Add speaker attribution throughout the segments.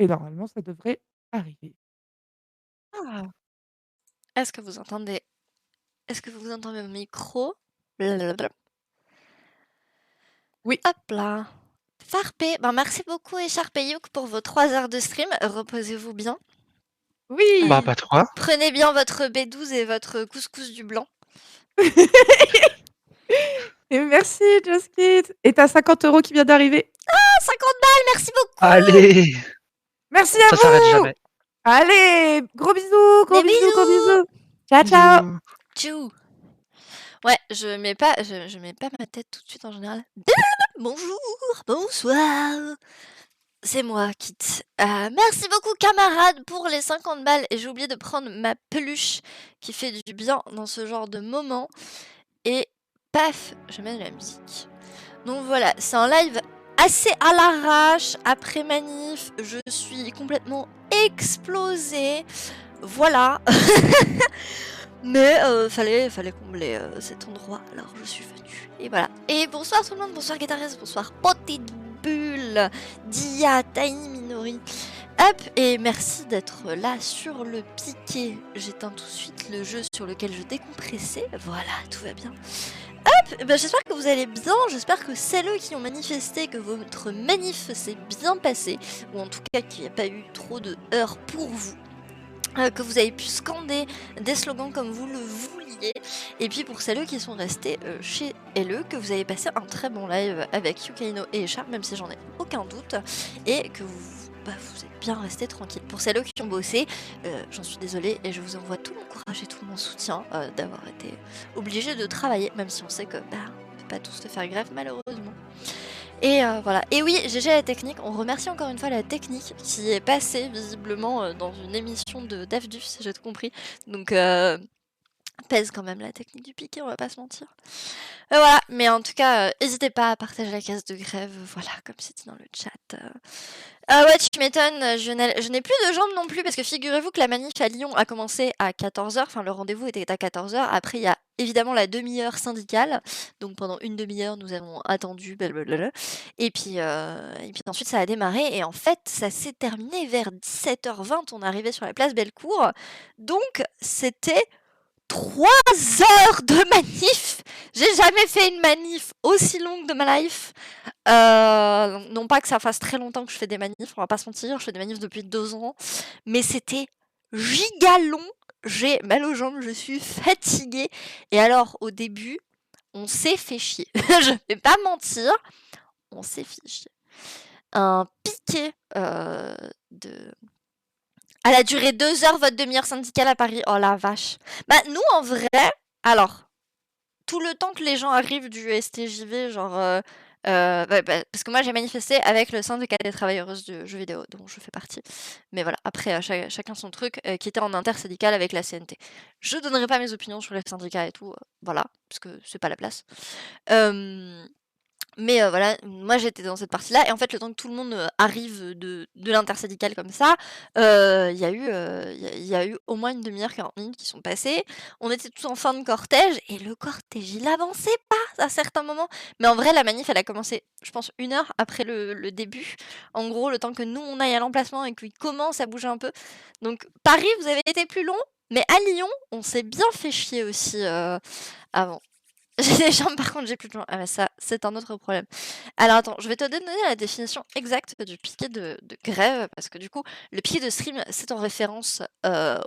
Speaker 1: et normalement ça devrait arriver.
Speaker 2: Ah! Est-ce que vous entendez est-ce que vous entendez mon micro? Blablabla.
Speaker 1: Oui.
Speaker 2: Hop là. Parfait. Ben, merci beaucoup Écharpe et Youk pour vos 3 heures de stream. Reposez-vous bien.
Speaker 1: Oui!
Speaker 3: Bah, pas trop.
Speaker 2: Prenez bien votre B12 et votre couscous du blanc.
Speaker 1: Et merci Just Kid et tu as 50 € qui vient d'arriver.
Speaker 2: Ah 50 balles, merci beaucoup!
Speaker 3: Allez!
Speaker 1: Merci à
Speaker 3: Ça s'arrête
Speaker 1: vous!
Speaker 3: jamais.
Speaker 1: Allez, gros bisous, gros
Speaker 2: Des
Speaker 1: bisous, gros
Speaker 2: bisous!
Speaker 1: bisous. Ciao, ciao!
Speaker 3: Bisous.
Speaker 2: Tchou! Ouais, je mets pas ma tête tout de suite en général. Bonjour, bonsoir. C'est moi, Kit. Merci beaucoup, camarades, pour les 50 balles. Et j'ai oublié de prendre ma peluche qui fait du bien dans ce genre de moment. Et paf, je mets de la musique. Donc voilà, c'est un live assez à l'arrache. Après manif, je suis complètement explosée. Voilà. Mais fallait combler cet endroit, alors je suis venue. Et voilà. Et bonsoir tout le monde, bonsoir Guitariste, bonsoir Petite Bulle, Dia, Tiny Minori. Hop, et merci d'être là sur le piquet. J'éteins tout de suite le jeu sur lequel je décompressais. Voilà, tout va bien. Hop, ben j'espère que vous allez bien, j'espère que celles qui ont manifesté, que votre manif s'est bien passé, ou en tout cas qu'il n'y a pas eu trop de heurts pour vous. Que vous avez pu scander des slogans comme vous le vouliez. Et puis pour celles qui sont restées chez LE, que vous avez passé un très bon live avec Yukaino et Echar, même si j'en ai aucun doute, et que vous êtes bien restés tranquilles. Pour celles qui ont bossé, j'en suis désolée et je vous envoie tout mon courage et tout mon soutien d'avoir été obligé de travailler, même si on sait que on peut pas tous te faire grève malheureusement. Et voilà. Et oui, GG la technique, on remercie encore une fois la technique qui est passée visiblement dans une émission de DAFDUF, si j'ai tout compris. Donc pèse quand même la technique du piqué, on va pas se mentir. Voilà, mais en tout cas, n'hésitez pas à partager la case de grève, voilà, comme c'est dit dans le chat. Ouais, tu m'étonnes, je n'ai plus de jambes non plus, parce que figurez-vous que la manif à Lyon a commencé à 14h, enfin le rendez-vous était à 14h, après il y a évidemment la demi-heure syndicale, donc pendant une demi-heure nous avons attendu, blablabla, et puis ensuite ça a démarré, et en fait ça s'est terminé vers 17h20, on est arrivé sur la place Bellecour, donc c'était 3 heures de manif. J'ai jamais fait une manif aussi longue de ma life. Non pas que ça fasse très longtemps que je fais des manifs, on va pas se mentir, je fais des manifs depuis 2 ans, mais c'était giga long. J'ai mal aux jambes, je suis fatiguée. Et alors, au début, on s'est fait chier. Je vais pas mentir, on s'est fait chier. Un piquet de... Elle a duré 2 heures, votre demi-heure syndicale à Paris. Oh la vache. Bah, nous, en vrai, alors, tout le temps que les gens arrivent du STJV, genre. Parce que moi, j'ai manifesté avec le syndicat des travailleuses du jeu vidéo, dont je fais partie. Mais voilà, après, chacun son truc, qui était en intersyndical avec la CNT. Je donnerai pas mes opinions sur les syndicats et tout, voilà, parce que c'est pas la place. Mais voilà, moi j'étais dans cette partie-là et en fait le temps que tout le monde arrive de l'intersyndicale comme ça, il y a eu au moins une demi-heure, 40 minutes qui sont passées. On était tous en fin de cortège et le cortège il avançait pas à certains moments. Mais en vrai la manif elle a commencé je pense 1 heure après le début. En gros le temps que nous on aille à l'emplacement et qu'il commence à bouger un peu. Donc Paris vous avez été plus long, mais à Lyon on s'est bien fait chier aussi avant. J'ai des jambes, par contre, j'ai plus de jambes. Ah, mais ça, c'est un autre problème. Alors, attends, je vais te donner la définition exacte du piquet de grève, parce que du coup, le piquet de stream, c'est en référence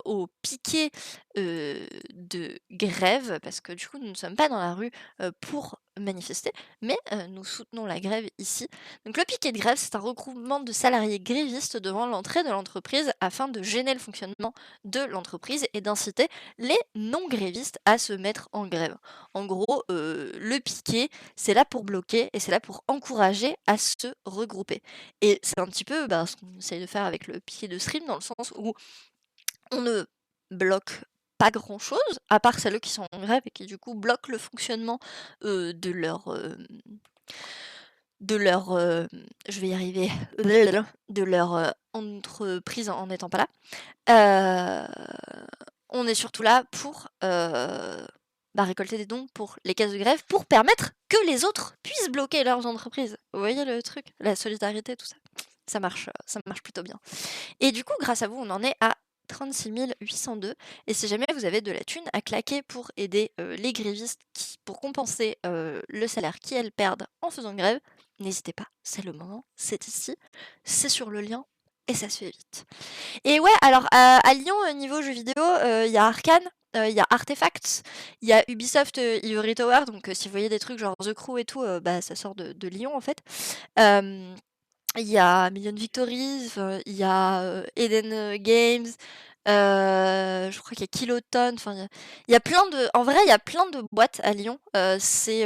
Speaker 2: au piquet de grève, parce que du coup, nous ne sommes pas dans la rue pour manifester, mais nous soutenons la grève ici. Donc, le piquet de grève, c'est un regroupement de salariés grévistes devant l'entrée de l'entreprise afin de gêner le fonctionnement de l'entreprise et d'inciter les non-grévistes à se mettre en grève. En gros, le piquet, c'est là pour bloquer et c'est là pour encourager à se regrouper. Et c'est un petit peu ce qu'on essaye de faire avec le piquet de stream, dans le sens où on ne bloque pas grand-chose, à part celles qui sont en grève et qui du coup bloquent le fonctionnement de leur, je vais y arriver, de leur entreprise en n'étant pas là. On est surtout là pour récolter des dons pour les caisses de grève, pour permettre que les autres puissent bloquer leurs entreprises. Vous voyez le truc? La solidarité, tout ça. ça marche plutôt bien. Et du coup, grâce à vous, on en est à 36 802. Et si jamais vous avez de la thune à claquer pour aider les grévistes pour compenser le salaire qu'elles perdent en faisant grève, n'hésitez pas, c'est le moment, c'est ici, c'est sur le lien et ça se fait vite. Et ouais, alors à Lyon, niveau jeux vidéo, il y a Arcane, il y a Artefacts, il y a Ubisoft Ivory Tower, donc si vous voyez des trucs genre The Crew et tout, bah ça sort de Lyon en fait. Il y a Million Victories, il y a Eden Games, je crois qu'il y a Kiloton, enfin il y a plein de. En vrai, il y a plein de boîtes à Lyon. C'est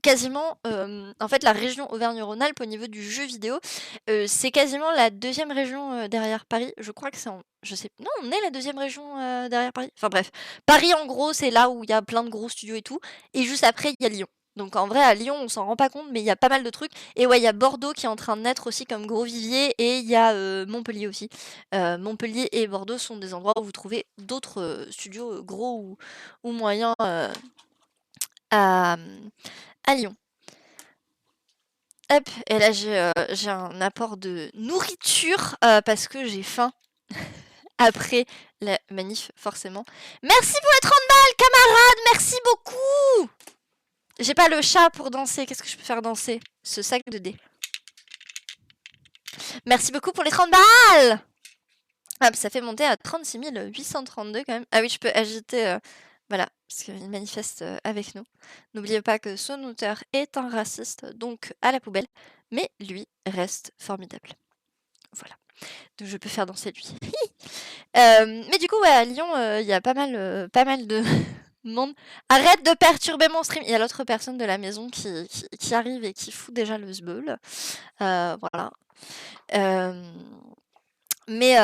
Speaker 2: quasiment en fait la région Auvergne-Rhône-Alpes au niveau du jeu vidéo, c'est quasiment la deuxième région derrière Paris. Je crois que c'est je sais non, on est la deuxième région derrière Paris. Enfin bref, Paris en gros c'est là où il y a plein de gros studios et tout, et juste après il y a Lyon. Donc en vrai à Lyon on s'en rend pas compte, mais il y a pas mal de trucs. Et ouais, il y a Bordeaux qui est en train de naître aussi comme gros vivier, et il y a Montpellier aussi. Montpellier et Bordeaux sont des endroits où vous trouvez d'autres studios gros ou moyens à Lyon. Hop, et là j'ai un apport de nourriture parce que j'ai faim après la manif, forcément. Merci pour les 30 balles, camarades, merci beaucoup. J'ai pas le chat pour danser, qu'est-ce que je peux faire danser? Ce sac de dés. Merci beaucoup pour les 30 balles. Ah, ça fait monter à 36 832 quand même. Ah oui, je peux agiter, voilà, parce qu'il manifeste avec nous. N'oubliez pas que son auteur est un raciste, donc à la poubelle, mais lui reste formidable. Voilà, donc je peux faire danser lui. Mais du coup, ouais, à Lyon, il y a pas mal de monde. Arrête de perturber mon stream. Il y a l'autre personne de la maison qui arrive et qui fout déjà le zbeul. Voilà. Mais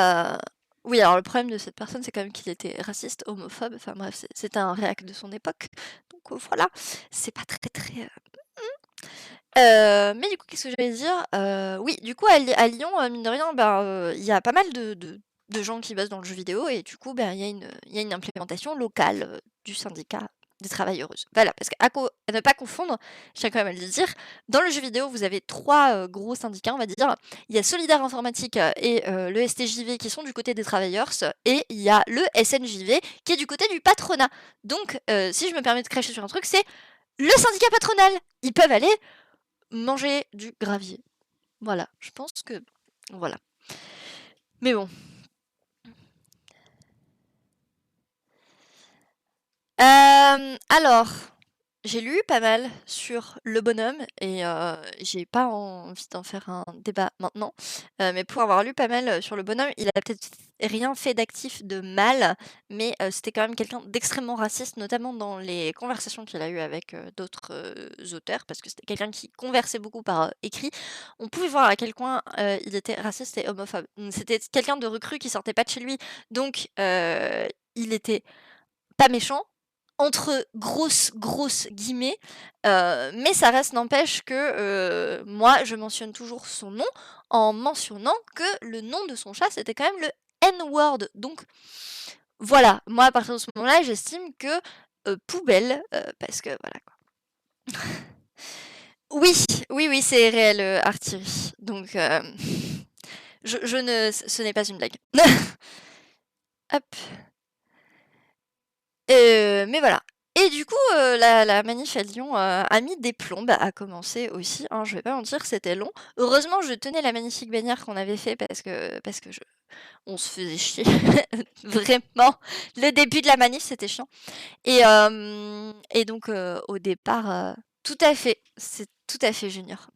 Speaker 2: oui, alors le problème de cette personne, c'est quand même qu'il était raciste, homophobe, enfin bref, c'était un réac de son époque. Donc voilà, c'est pas très très. Mais du coup, qu'est-ce que j'allais dire? Oui, du coup, à Lyon, mine de rien, ben, il y a pas mal de gens qui bossent dans le jeu vidéo, et du coup, ben, il y a une implémentation locale du syndicat des travailleuses. Voilà, parce qu'à ne pas confondre, je tiens quand même à le dire, dans le jeu vidéo, vous avez trois gros syndicats, on va dire. Il y a Solidaire Informatique et le STJV qui sont du côté des travailleurs, et il y a le SNJV qui est du côté du patronat. Donc, si je me permets de cracher sur un truc, c'est le syndicat patronal. Ils peuvent aller manger du gravier. Voilà, je pense que... Voilà. Mais bon. Alors, j'ai lu pas mal sur le bonhomme, et j'ai pas envie d'en faire un débat maintenant. Mais pour avoir lu pas mal sur le bonhomme, il a peut-être rien fait d'actif de mal, mais c'était quand même quelqu'un d'extrêmement raciste, notamment dans les conversations qu'il a eues avec d'autres auteurs, parce que c'était quelqu'un qui conversait beaucoup par écrit. On pouvait voir à quel point il était raciste et homophobe. C'était quelqu'un de recrue qui sortait pas de chez lui, donc il était pas méchant, entre grosses guillemets, mais ça reste n'empêche que moi je mentionne toujours son nom en mentionnant que le nom de son chat c'était quand même le N-word. Donc voilà, moi à partir de ce moment-là j'estime que poubelle, parce que voilà quoi. Oui, c'est réel, Artillerie. Donc ce n'est pas une blague. Hop. Mais voilà. Et du coup, la manif à Lyon a mis des plombes à commencer aussi, hein, je vais pas mentir, c'était long. Heureusement, je tenais la magnifique bannière qu'on avait fait parce que on se faisait chier. Vraiment, le début de la manif, c'était chiant. Et donc, au départ, tout à fait, c'est tout à fait Junior.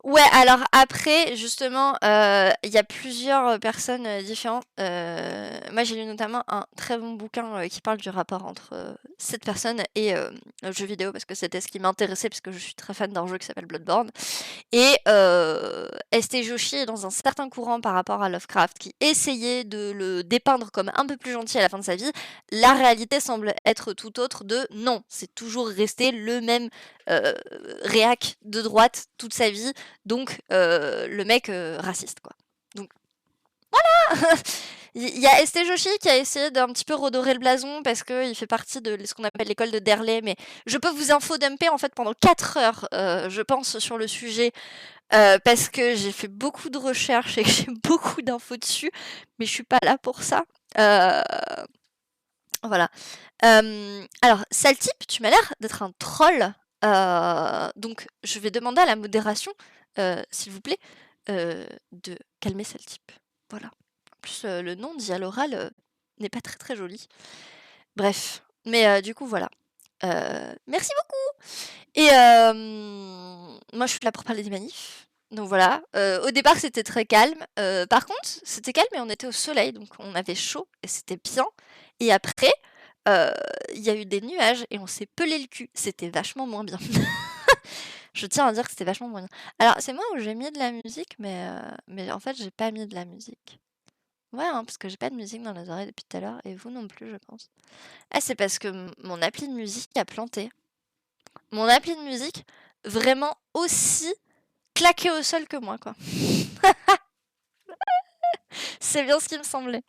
Speaker 2: Ouais, alors après, justement, il y a plusieurs personnes différentes. Moi, j'ai lu notamment un très bon bouquin qui parle du rapport entre cette personne et le jeu vidéo, parce que c'était ce qui m'intéressait, parce que je suis très fan d'un jeu qui s'appelle Bloodborne. Et ST Joshi est dans un certain courant par rapport à Lovecraft, qui essayait de le dépeindre comme un peu plus gentil à la fin de sa vie. La réalité semble être tout autre de non, c'est toujours resté le même réac de droite toute sa vie, donc le mec raciste quoi. Donc voilà. Il y a ST Joshi qui a essayé d'un petit peu redorer le blason parce qu'il fait partie de ce qu'on appelle l'école de Derley, mais je peux vous infodumper en fait pendant 4 heures, je pense, sur le sujet, parce que j'ai fait beaucoup de recherches et que j'ai beaucoup d'infos dessus, mais je suis pas là pour ça. Voilà. Alors, Saltip, tu m'as l'air d'être un troll, donc je vais demander à la modération, s'il vous plaît, de calmer Saltip. Voilà. En plus, le nom dit à l'oral n'est pas très très joli. Bref, mais du coup, voilà. Merci beaucoup. Et moi, je suis là pour parler des manifs. Donc voilà. Au départ, c'était très calme. Par contre, c'était calme et on était au soleil, donc on avait chaud et c'était bien. Et après, il y a eu des nuages et on s'est pelé le cul. C'était vachement moins bien. Je tiens à dire que c'était vachement moins bien. Alors, c'est moi où j'ai mis de la musique, mais en fait, j'ai pas mis de la musique. Ouais, hein, parce que j'ai pas de musique dans les oreilles depuis tout à l'heure, et vous non plus, je pense. Ah, c'est parce que mon appli de musique a planté. Mon appli de musique, vraiment aussi claqué au sol que moi, quoi. C'est bien ce qui me semblait.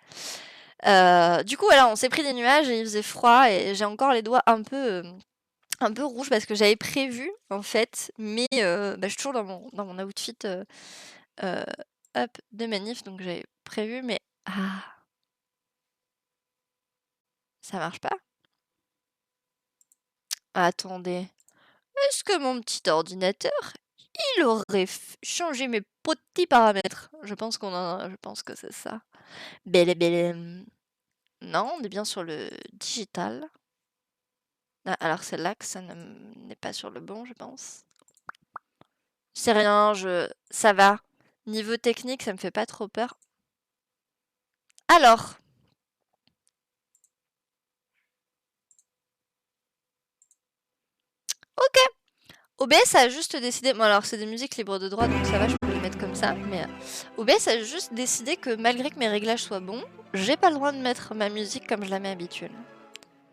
Speaker 2: Du coup, voilà, on s'est pris des nuages et il faisait froid, et j'ai encore les doigts un peu rouges parce que j'avais prévu, en fait, mais je suis toujours dans mon outfit hop, de manif, donc j'avais prévu, mais ah, ça marche pas. Attendez, est-ce que mon petit ordinateur, il aurait changé mes petits paramètres? Je pense que c'est ça. Belle, belle. Non, on est bien sur le digital. Ah, alors c'est là que ça n'est pas sur le bon, je pense. C'est rien, ça va. Niveau technique, ça me fait pas trop peur. Alors. Ok. OBS a juste décidé... Bon alors c'est des musiques libres de droit, donc ça va, je peux les mettre comme ça. Mais OBS a juste décidé que malgré que mes réglages soient bons, j'ai pas le droit de mettre ma musique comme je la mets habituelle.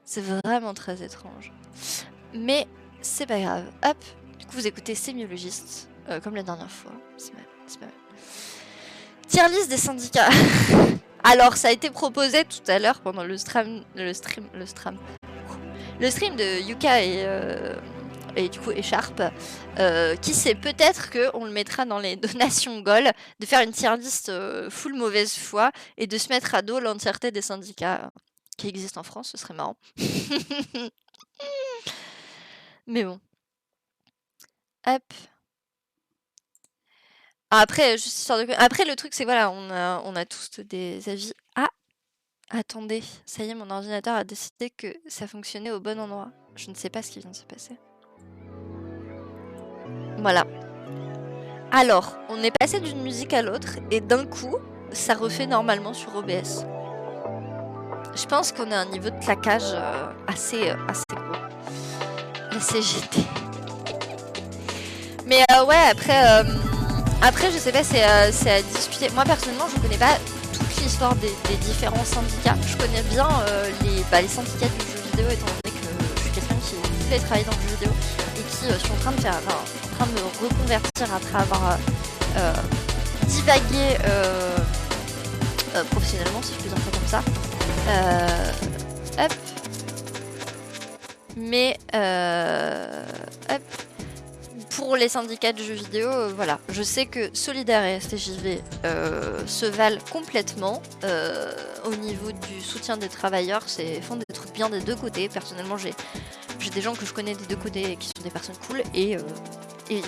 Speaker 2: C'est vraiment très étrange. Mais c'est pas grave. Hop. Du coup vous écoutez Sémiologiste, comme la dernière fois. C'est pas mal. Tier list des syndicats. Alors ça a été proposé tout à l'heure pendant le stream de Yuka et du coup Écharpe, qui sait, peut-être qu'on le mettra dans les donations Gold, de faire une tier list full mauvaise foi et de se mettre à dos l'entièreté des syndicats qui existent en France, ce serait marrant. Mais bon. Hop. Après, juste histoire de... Après, le truc, c'est que voilà, on a tous des avis. Ah, attendez, ça y est, mon ordinateur a décidé que ça fonctionnait au bon endroit. Je ne sais pas ce qui vient de se passer. Voilà. Alors, on est passé d'une musique à l'autre, et d'un coup, ça refait normalement sur OBS. Je pense qu'on a un niveau de claquage assez gros. La CGT. Mais ouais, après, je sais pas, c'est à discuter. Moi, personnellement, je connais pas toute l'histoire des différents syndicats. Je connais bien les syndicats du jeu vidéo, étant donné que je suis quelqu'un qui voulait travailler dans le jeu vidéo et qui suis en train de me reconvertir après avoir divagué professionnellement, si je puis dire ça comme ça. Hop. Mais hop. Pour les syndicats de jeux vidéo, voilà. Je sais que Solidaire et STJV se valent complètement au niveau du soutien des travailleurs. Font des trucs bien des deux côtés. Personnellement, j'ai des gens que je connais des deux côtés qui sont des personnes cool. Et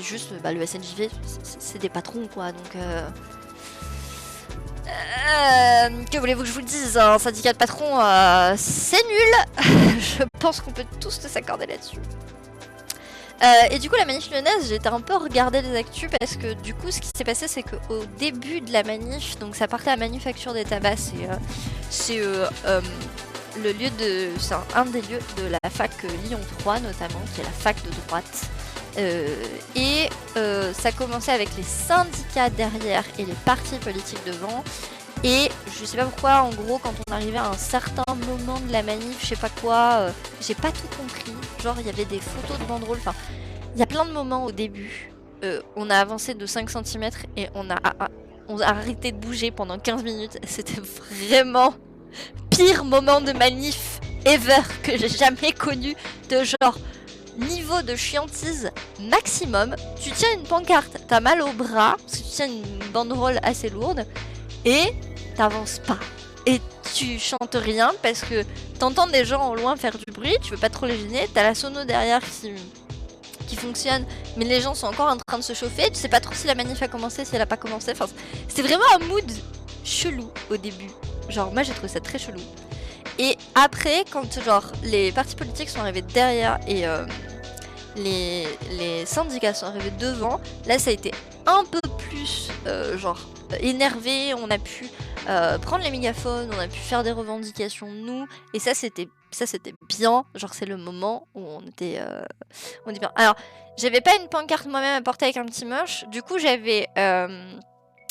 Speaker 2: juste, le SNJV, c'est des patrons, quoi. Donc, que voulez-vous que je vous dise? Un syndicat de patrons, c'est nul. Je pense qu'on peut tous s'accorder là-dessus. Et du coup, la manif lyonnaise, j'ai été un peu regarder les actus parce que du coup, ce qui s'est passé, c'est qu'au début de la manif, donc ça partait à Manufacture des Tabacs, c'est le lieu c'est un des lieux de la fac Lyon 3 notamment, qui est la fac de droite. Et ça commençait avec les syndicats derrière et les partis politiques devant. Et je sais pas pourquoi, en gros, quand on arrivait à un certain moment de la manif, je sais pas quoi, j'ai pas tout compris. Genre, il y avait des photos de banderoles, enfin, il y a plein de moments au début. On a avancé de 5 cm et on on a arrêté de bouger pendant 15 minutes. C'était vraiment pire moment de manif ever que j'ai jamais connu, de genre niveau de chiantise maximum. Tu tiens une pancarte, t'as mal au bras, parce que tu tiens une banderole assez lourde, et t'avances pas. Et tu chantes rien parce que t'entends des gens au loin faire du bruit, tu veux pas trop les gêner, t'as la sono derrière qui fonctionne, mais les gens sont encore en train de se chauffer, tu sais pas trop si la manif a commencé, si elle a pas commencé, enfin c'était vraiment un mood chelou au début. Genre moi j'ai trouvé ça très chelou. Et après, quand genre les partis politiques sont arrivés derrière et les syndicats sont arrivés devant, là ça a été un peu plus énervé, on a pu prendre les mégaphones, on a pu faire des revendications nous, et ça c'était bien, genre c'est le moment où on était bien. Alors j'avais pas une pancarte moi-même à porter avec un petit moche, du coup j'avais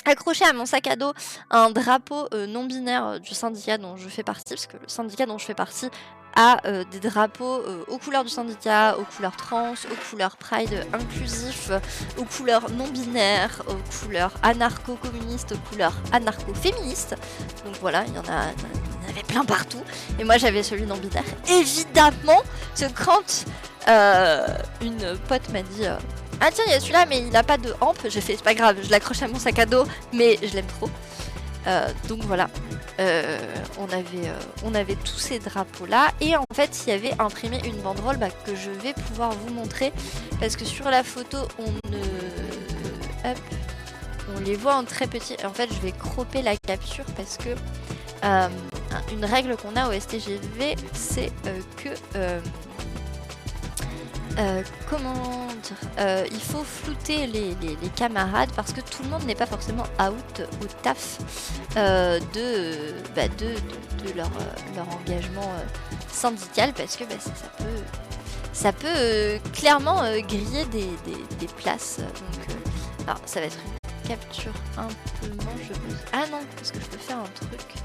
Speaker 2: accroché à mon sac à dos un drapeau non binaire du syndicat dont je fais partie, parce que le syndicat dont je fais partie a des drapeaux aux couleurs du syndicat, aux couleurs trans, aux couleurs pride inclusif, aux couleurs non binaires, aux couleurs anarcho-communistes, aux couleurs anarcho-féministes. Donc voilà, il y en avait plein partout. Et moi j'avais celui non binaire. Évidemment, quand une pote m'a dit ah tiens, il y a celui-là, mais il n'a pas de hampe. J'ai fait, c'est pas grave, je l'accroche à mon sac à dos, mais je l'aime trop. Donc voilà, on avait tous ces drapeaux-là. Et en fait, il y avait imprimé une banderole que je vais pouvoir vous montrer. Parce que sur la photo, on les voit en très petit. En fait, je vais cropper la capture parce que une règle qu'on a au STGV, c'est que... comment dire, il faut flouter les camarades parce que tout le monde n'est pas forcément out au taf de leur engagement syndical, parce que ça peut clairement griller des places. Donc, alors ça va être une capture un peu moins, je pense. Ah non, parce que je peux faire un truc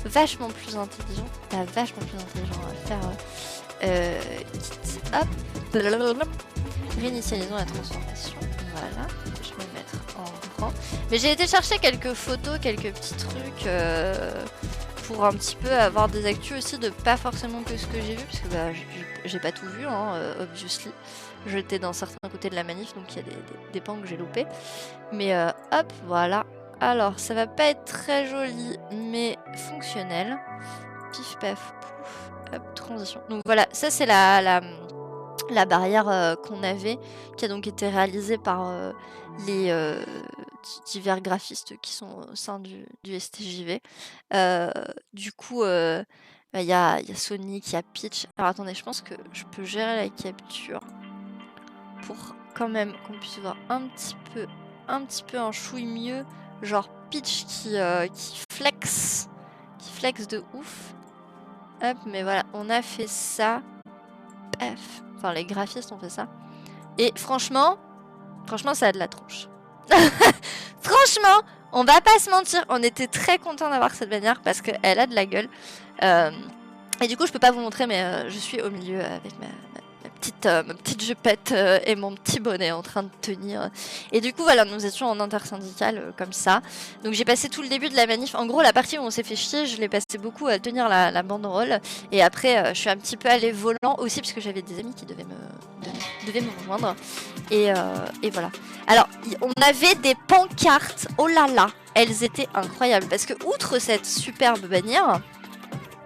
Speaker 2: vachement plus intelligent. T'as vachement plus intelligent à faire. Hop. Réinitialisons la transformation. Voilà, je vais me mettre en grand. Mais j'ai été chercher quelques photos, quelques petits trucs pour un petit peu avoir des actus aussi de pas forcément que ce que j'ai vu, parce que j'ai pas tout vu, obviously. J'étais dans certains côtés de la manif, donc il y a des pans que j'ai loupés. Mais hop, voilà. Alors, ça va pas être très joli, mais fonctionnel. Pif paf pouf. Hop, transition. Donc voilà, ça c'est la barrière qu'on avait, qui a donc été réalisée par les divers graphistes qui sont au sein du STJV. Du coup, il y a Sonic, il y a Peach. Alors attendez, je pense que je peux gérer la capture pour quand même qu'on puisse voir un petit peu un chouille mieux, genre Peach qui flex de ouf. Hop, mais voilà, on a fait ça. Paf. Enfin, les graphistes ont fait ça. Et franchement, ça a de la tronche. Franchement, on va pas se mentir, on était très contents d'avoir cette bannière parce qu'elle a de la gueule. Et du coup, je peux pas vous montrer, mais je suis au milieu avec ma petite jupette et mon petit bonnet en train de tenir. Et du coup, voilà, nous étions en intersyndical comme ça. Donc j'ai passé tout le début de la manif. En gros, la partie où on s'est fait chier, je l'ai passé beaucoup à tenir la banderole. Et après, je suis un petit peu allée volant aussi, parce que j'avais des amis qui devaient me rejoindre. Et voilà. Alors, on avait des pancartes. Oh là là, elles étaient incroyables. Parce que, outre cette superbe bannière,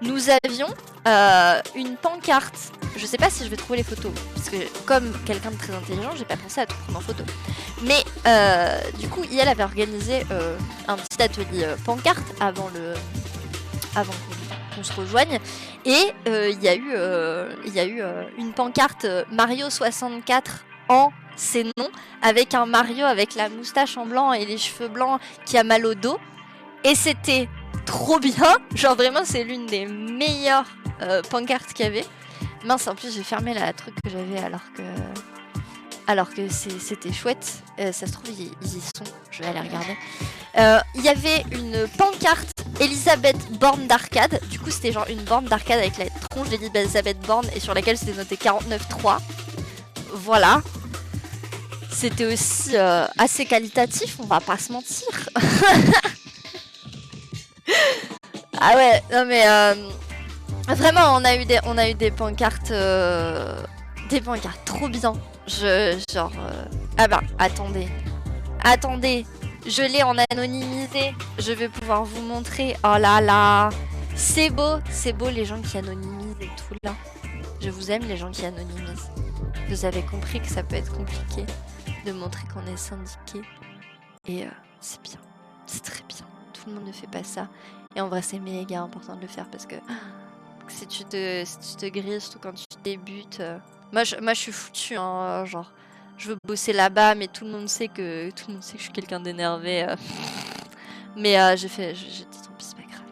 Speaker 2: nous avions une pancarte. Je sais pas si je vais trouver les photos, parce que comme quelqu'un de très intelligent, j'ai pas pensé à tout prendre en photo. Mais du coup, IL avait organisé un petit atelier pancarte avant qu'on se rejoigne. Et il y a eu une pancarte Mario 64 en ses noms, avec un Mario avec la moustache en blanc et les cheveux blancs qui a mal au dos. Et c'était trop bien, genre vraiment c'est l'une des meilleures pancartes qu'il y avait. Mince, en plus j'ai fermé la truc que j'avais alors que c'était chouette. Ça se trouve ils y sont, je vais aller regarder. Il y avait une pancarte Elisabeth Borne d'arcade. Du coup c'était genre une borne d'arcade avec la tronche d'Elisabeth Borne et sur laquelle c'était noté 49.3. Voilà. c'était aussi assez qualitatif, on va pas se mentir. Ah ouais, non mais vraiment on a eu des pancartes trop bien. Ah bah attendez, je l'ai en anonymisé, je vais pouvoir vous montrer. Oh là là, c'est beau les gens qui anonymisent et tout là. Je vous aime les gens qui anonymisent. Vous avez compris que ça peut être compliqué de montrer qu'on est syndiqué. Et c'est bien, c'est très bien. Tout le monde ne fait pas ça. Et en vrai c'est méga important de le faire parce que si tu te grilles, surtout quand tu débutes... Moi je suis foutue, hein, genre je veux bosser là-bas, mais tout le monde sait que je suis quelqu'un d'énervé. Mais j'ai dit tant pis, c'est pas grave.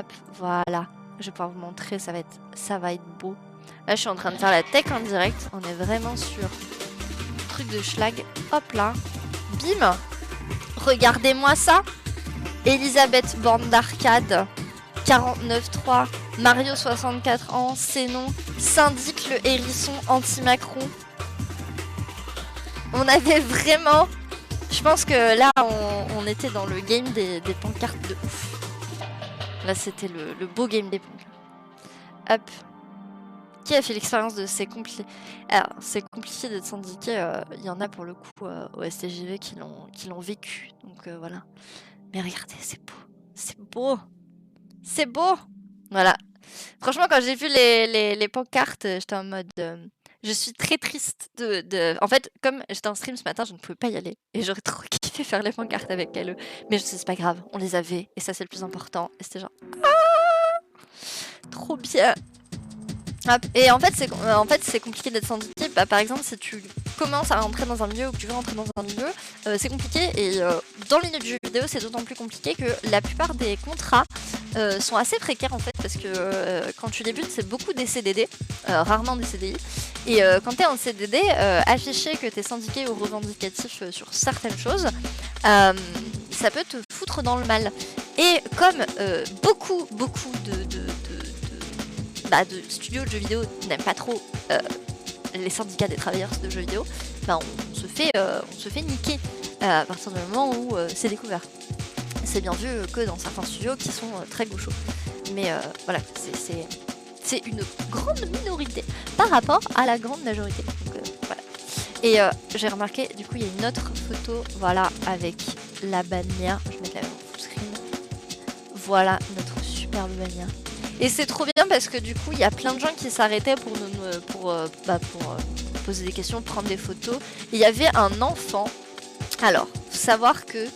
Speaker 2: Hop, voilà. Je vais pouvoir vous montrer, ça va être beau. Là, je suis en train de faire la tech en direct. On est vraiment sur truc de schlag. Hop là. Bim. Regardez-moi ça. Elisabeth borne d'arcade. 49.3. Mario 64 ans. C'est non. Syndic le hérisson anti-Macron. On avait vraiment... Je pense que là, on était dans le game des pancartes de ouf. Là, c'était le beau game des pancartes. Hop. Qui a fait l'expérience de c'est compliqué. Alors, c'est compliqué d'être syndiqué. Il y en a pour le coup au STJV qui l'ont vécu. Donc voilà. Mais regardez, c'est beau. C'est beau. C'est beau. Voilà. Franchement, quand j'ai vu les pancartes, j'étais en mode... je suis très triste En fait, comme j'étais en stream ce matin, je ne pouvais pas y aller. Et j'aurais trop kiffé faire les pancartes avec elle. Mais je sais, c'est pas grave. On les avait. Et ça, c'est le plus important. Et c'était genre... trop bien. Et en fait, c'est compliqué d'être syndiqué. Bah, par exemple, si tu commences à rentrer dans un milieu ou que tu veux rentrer dans un milieu, c'est compliqué. Et dans le milieu du jeu vidéo, c'est d'autant plus compliqué que la plupart des contrats sont assez précaires en fait, parce que quand tu débutes, c'est beaucoup des CDD, rarement des CDI. Et quand tu es en CDD, afficher que tu es syndiqué ou revendicatif sur certaines choses, ça peut te foutre dans le mal. Et comme beaucoup de studios de jeux vidéo n'aiment pas trop les syndicats des travailleurs de jeux vidéo, bah on se fait niquer à partir du moment où c'est découvert. C'est bien vu que dans certains studios qui sont très gauchos. Mais voilà, c'est une grande minorité par rapport à la grande majorité. Donc, voilà. Et j'ai remarqué, du coup, il y a une autre photo, voilà, avec la bannière. Je vais mettre la même full screen. Voilà notre superbe bannière. Et c'est trop bien parce que du coup, il y a plein de gens qui s'arrêtaient pour poser des questions, prendre des photos. Et il y avait un enfant. Alors, faut savoir que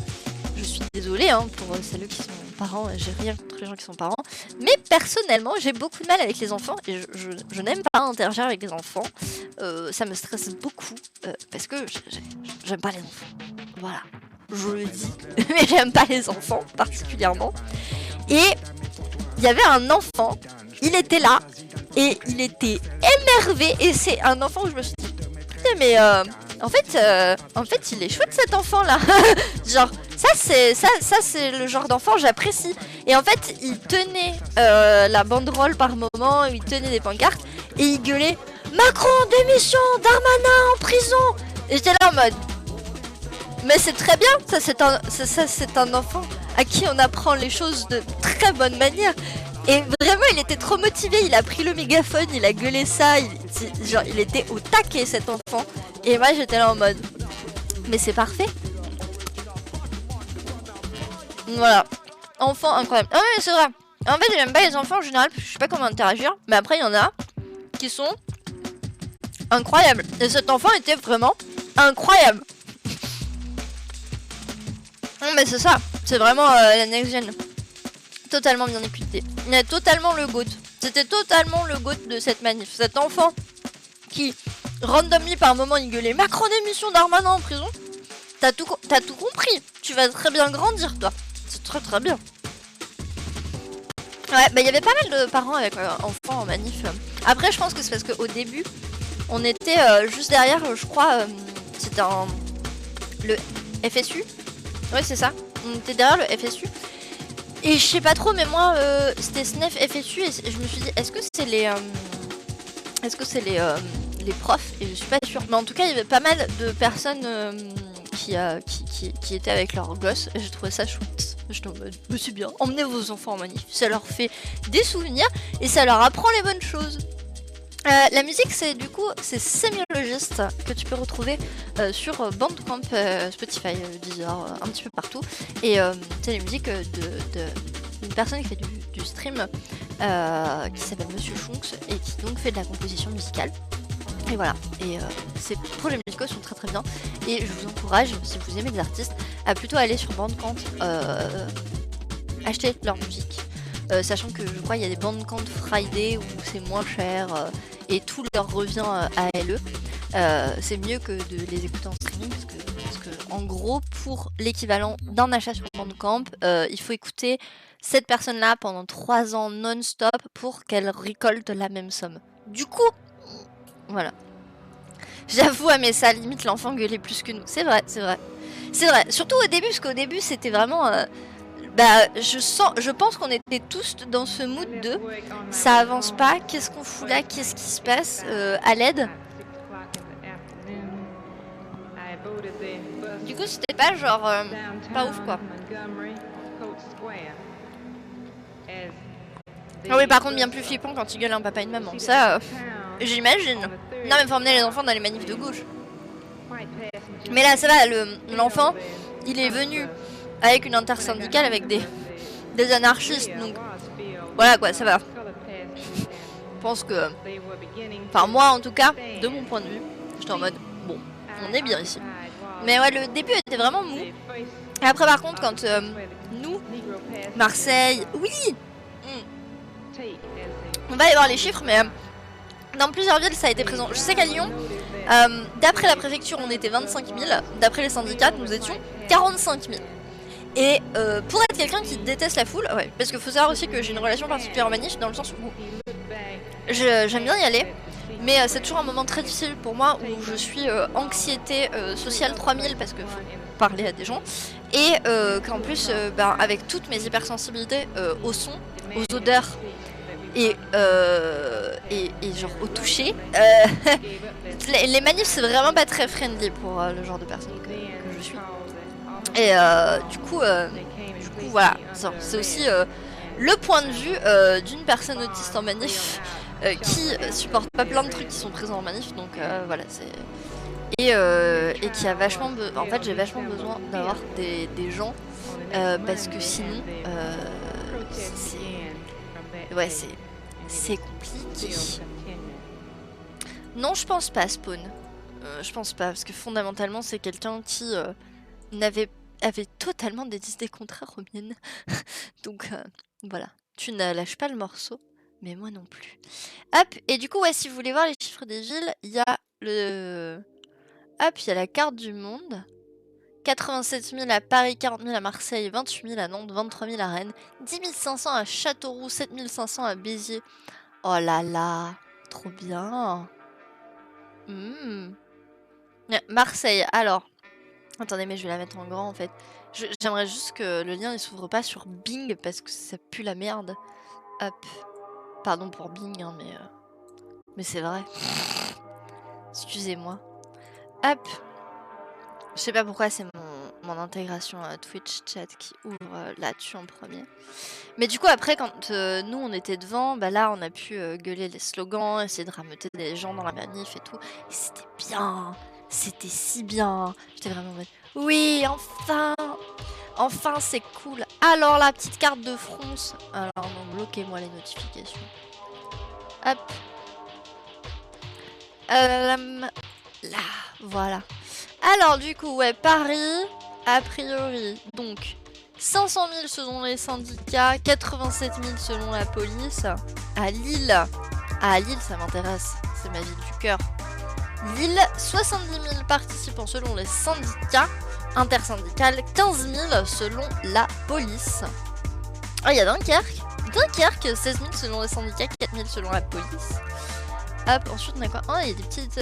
Speaker 2: je suis désolée pour celles qui sont parents, j'ai rien contre les gens qui sont parents. Mais personnellement, j'ai beaucoup de mal avec les enfants et je n'aime pas interagir avec les enfants. Ça me stresse beaucoup parce que j'aime pas les enfants. Voilà, je le dis. Mais j'aime pas les enfants particulièrement. Et il y avait un enfant, il était là et il était énervé. Et c'est un enfant où je me suis dit, putain, mais en fait, il est chouette cet enfant là. Genre, ça c'est le genre d'enfant j'apprécie. Et en fait, il tenait la banderole par moment, il tenait des pancartes et il gueulait Macron démission, Darmanin en prison. Et j'étais là en mode, mais c'est très bien, ça c'est un enfant à qui on apprend les choses de très bonne manière. Et vraiment, il était trop motivé, il a pris le mégaphone, il a gueulé ça, il était au taquet cet enfant. Et moi j'étais là en mode, mais c'est parfait. Voilà, enfant incroyable. Ah mais c'est vrai, en fait j'aime pas les enfants en général, parce que je sais pas comment interagir. Mais après il y en a qui sont incroyables. Et cet enfant était vraiment incroyable. Non mais c'est ça, c'est vraiment la next gen. Totalement bien écouté. Il a totalement le GOAT. C'était totalement le GOAT de cette manif. Cet enfant qui, randomly par moment, il gueulait Macron démission, Darmanin en prison. T'as tout compris. Tu vas très bien grandir, toi. C'est très très bien. Ouais, bah il y avait pas mal de parents avec enfants en manif. Après, je pense que c'est parce qu'au début, on était juste derrière, je crois, c'était le FSU. Ouais, c'est ça. On était derrière le FSU. Et je sais pas trop, mais moi, c'était SNEF FSU et je me suis dit, est-ce que c'est les les profs, et je suis pas sûre. Mais en tout cas, il y avait pas mal de personnes qui étaient avec leurs gosses, et j'ai trouvé ça chouette. J'étais en mode, bah, c'est bien, emmenez vos enfants en manif, ça leur fait des souvenirs, et ça leur apprend les bonnes choses. La musique, c'est du coup, c'est Sémiologiste que tu peux retrouver sur Bandcamp, Spotify, Deezer, un petit peu partout. Et c'est les musiques d'une personne qui fait du stream qui s'appelle Monsieur Chunks et qui donc fait de la composition musicale. Et voilà, et ces projets musicaux sont très très bien. Et je vous encourage, si vous aimez les artistes, à plutôt aller sur Bandcamp, acheter leur musique. Sachant que je crois qu'il y a des Bandcamp Friday où c'est moins cher et tout leur revient à LE. C'est mieux que de les écouter en streaming parce que en gros, pour l'équivalent d'un achat sur Bandcamp, il faut écouter cette personne-là pendant 3 ans non-stop pour qu'elle récolte la même somme. Du coup, voilà. J'avoue, mais ça limite l'enfant gueulait plus que nous. C'est vrai, c'est vrai. C'est vrai, surtout au début, parce qu'au début c'était vraiment... je pense qu'on était tous dans ce mood de ça avance pas, qu'est-ce qu'on fout là, qu'est-ce qui se passe, à l'aide. Du coup, c'était pas genre pas ouf quoi. Ah oui, par contre, bien plus flippant quand il gueule un papa et une maman. Ça, j'imagine. Non, mais faut emmener les enfants dans les manifs de gauche. Mais là, ça va, l'enfant, il est venu avec une intersyndicale avec des anarchistes, donc voilà quoi, ça va. Je pense que, enfin moi en tout cas, de mon point de vue, j'étais en mode bon, on est bien ici. Mais ouais, le début était vraiment mou. Et après par contre quand nous, Marseille, oui, on va aller voir les chiffres, mais dans plusieurs villes ça a été présent. Je sais qu'à Lyon, d'après la préfecture on était 25 000, d'après les syndicats nous étions 45 000. Et pour être quelqu'un qui déteste la foule, ouais, parce qu'il faut savoir aussi que j'ai une relation particulière en manif dans le sens où j'aime bien y aller, mais c'est toujours un moment très difficile pour moi où je suis anxiété sociale 3000 parce que faut parler à des gens et qu'en plus avec toutes mes hypersensibilités au son, aux odeurs et genre au toucher, les manifs c'est vraiment pas très friendly pour le genre de personne que je suis. Et du coup voilà, c'est aussi le point de vue d'une personne autiste en manif qui supporte pas plein de trucs qui sont présents en manif, donc voilà, c'est... Et qui a vachement... En fait, j'ai vachement besoin d'avoir des gens, parce que sinon, c'est compliqué. Non, je pense pas, Spawn. Je pense pas, parce que fondamentalement, c'est quelqu'un qui avait totalement des idées contraires aux miennes. Donc voilà, tu ne lâches pas le morceau, mais moi non plus. Hop, et du coup, ouais, si vous voulez voir les chiffres des villes, il y a Hop, il y a la carte du monde. 87 000 à Paris, 40 000 à Marseille, 28 000 à Nantes, 23 000 à Rennes, 10 500 à Châteauroux, 7 500 à Béziers. Oh là là, trop bien. Marseille, alors... Attendez, mais je vais la mettre en grand en fait. J'aimerais juste que le lien ne s'ouvre pas sur Bing parce que ça pue la merde. Hop. Pardon pour Bing, hein, mais c'est vrai. Excusez-moi. Hop. Je sais pas pourquoi c'est mon intégration à Twitch chat qui ouvre là-dessus en premier. Mais du coup, après, quand nous on était devant, bah là on a pu gueuler les slogans, essayer de rameuter des gens dans la manif et tout. Et c'était bien. C'était si bien. J'étais vraiment en mode oui, enfin. Enfin, c'est cool. Alors, la petite carte de France. Alors, non, bloquez-moi les notifications. Hop. Là, voilà. Alors, du coup, ouais, Paris, a priori, donc, 500 000 selon les syndicats, 87 000 selon la police. À Lille, ça m'intéresse, c'est ma ville du cœur. Lille, 70 000 participants selon les syndicats, intersyndicales, 15 000 selon la police. Ah, il y a Dunkerque, 16 000 selon les syndicats, 4 000 selon la police. Hop, ensuite on a quoi? Ah, il y a des petites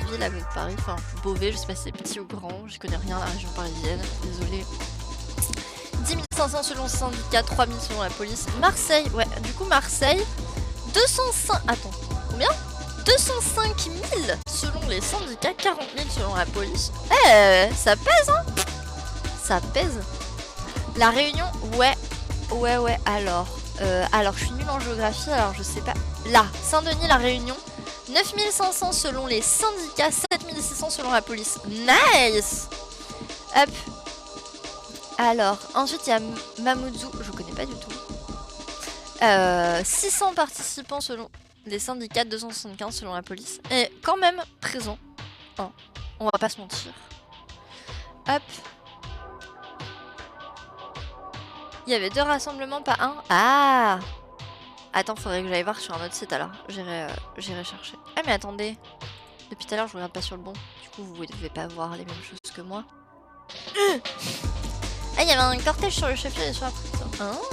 Speaker 2: villes avec Paris, enfin Beauvais, je sais pas si c'est petit ou grand, je connais rien à la région parisienne, désolé. 10 500 selon le syndicat, 3 000 selon la police. Marseille, ouais, du coup Marseille, 205... Attends, combien? 205 000 selon les syndicats, 40 000 selon la police. Eh, ça pèse, hein. Ça pèse. La Réunion, ouais, alors. Alors, je suis nulle en géographie, alors je sais pas. Là, Saint-Denis, la Réunion. 9500 selon les syndicats, 7600 selon la police. Nice. Hop. Alors, ensuite il y a Mamoudzou, je connais pas du tout. 600 participants selon les syndicats, 275 selon la police. Et quand même présent. Hein. On va pas se mentir. Hop. Il y avait 2 rassemblements, pas un. Ah. Attends, faudrait que j'aille voir sur un autre site alors. J'irai chercher. Ah mais attendez. Depuis tout à l'heure, je regarde pas sur le bon. Du coup, vous devez pas voir les mêmes choses que moi. Ah, il y avait un cortège sur le chef-lieu et sur la prison. Oh.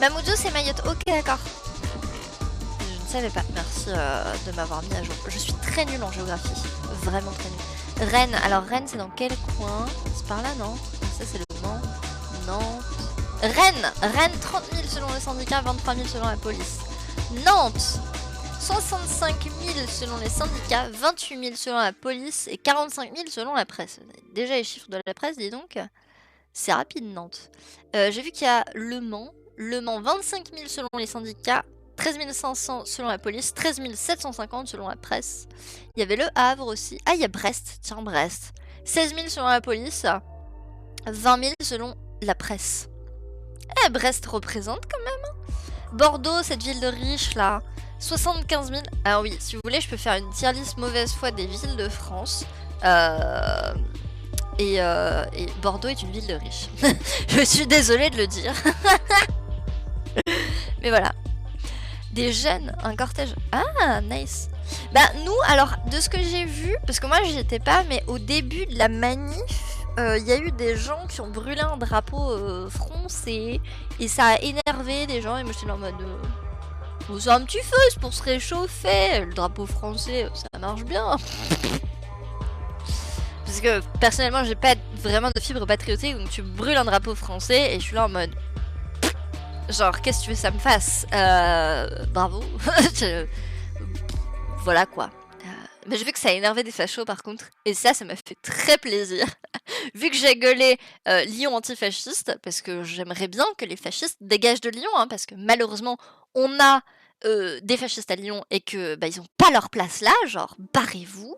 Speaker 2: Mamoudzou, c'est Mayotte. Ok, d'accord. Je ne savais pas. Merci de m'avoir mis à jour. Je suis très nulle en géographie. Vraiment très nulle. Rennes. Alors, Rennes, c'est dans quel coin? C'est par là, non? Ça, c'est le Mans. Nantes. Rennes, 30 000 selon les syndicats, 23 000 selon la police. Nantes, 65 000 selon les syndicats, 28 000 selon la police et 45 000 selon la presse. Déjà les chiffres de la presse, dis donc. C'est rapide, Nantes. J'ai vu qu'il y a Le Mans, 25 000 selon les syndicats, 13 500 selon la police, 13 750 selon la presse. Il y avait Le Havre aussi. Ah, il y a Brest, tiens, Brest. 16 000 selon la police, 20 000 selon la presse. Eh, Brest représente quand même. Bordeaux, cette ville de riches là, 75 000. Alors oui, si vous voulez, je peux faire une tier list mauvaise foi des villes de France. Et Bordeaux est une ville de riches. Je suis désolée de le dire. Mais voilà. Des jeunes, un cortège. Ah, nice. Bah nous, alors, de ce que j'ai vu, parce que moi j'y étais pas, mais au début de la manif, il y a eu des gens qui ont brûlé un drapeau français et ça a énervé des gens et moi j'étais là en mode c'est un petit feu, c'est pour se réchauffer, le drapeau français ça marche bien. Parce que personnellement j'ai pas vraiment de fibre patriotique, donc tu brûles un drapeau français et je suis là en mode genre qu'est-ce que tu veux que ça me fasse, bravo. Voilà quoi. Mais j'ai vu que ça a énervé des fachos par contre, et ça m'a fait très plaisir. Vu que j'ai gueulé Lyon antifasciste, parce que j'aimerais bien que les fascistes dégagent de Lyon, hein, parce que malheureusement on a des fascistes à Lyon et que ils ont pas leur place là, genre barrez-vous.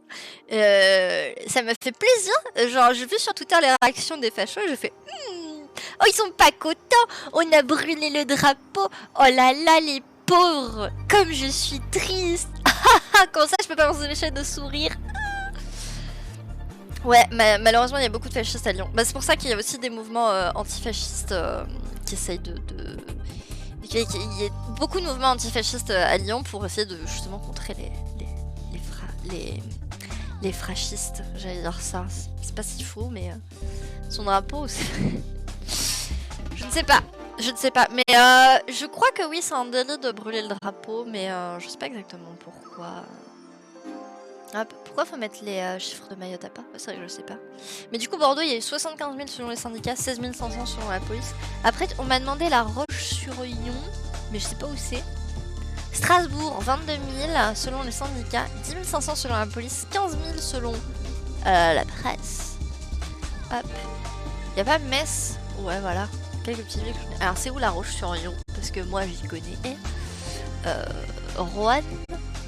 Speaker 2: Ça m'a fait plaisir, genre j'ai vu sur Twitter les réactions des fachos et j'ai fait oh ils sont pas contents, on a brûlé le drapeau, oh là là les pauvres, comme je suis triste. Comment ça je peux pas m'empêcher de sourire. Ouais, malheureusement il y a beaucoup de fascistes à Lyon. C'est pour ça qu'il y a aussi des mouvements antifascistes qui essayent il y a beaucoup de mouvements antifascistes à Lyon pour essayer de justement contrer les fascistes. J'allais dire ça, c'est pas si faux, mais son drapeau, je ne sais pas. Mais je crois que oui, c'est un délit de brûler le drapeau, mais je sais pas exactement pourquoi. Ah, pourquoi faut mettre les chiffres de Mayotte à part? C'est vrai que je sais pas. Mais du coup, Bordeaux, il y a eu 75 000 selon les syndicats, 16 500 selon la police. Après, on m'a demandé la Roche-sur-Yon, mais je sais pas où c'est. Strasbourg, 22 000 selon les syndicats, 10 500 selon la police, 15 000 selon la presse. Hop. Y a pas Metz? Ouais, voilà. Quelques petites villes que je connais. Alors, c'est où la Roche-sur-Yon? Parce que moi, j'y connais. Roanne,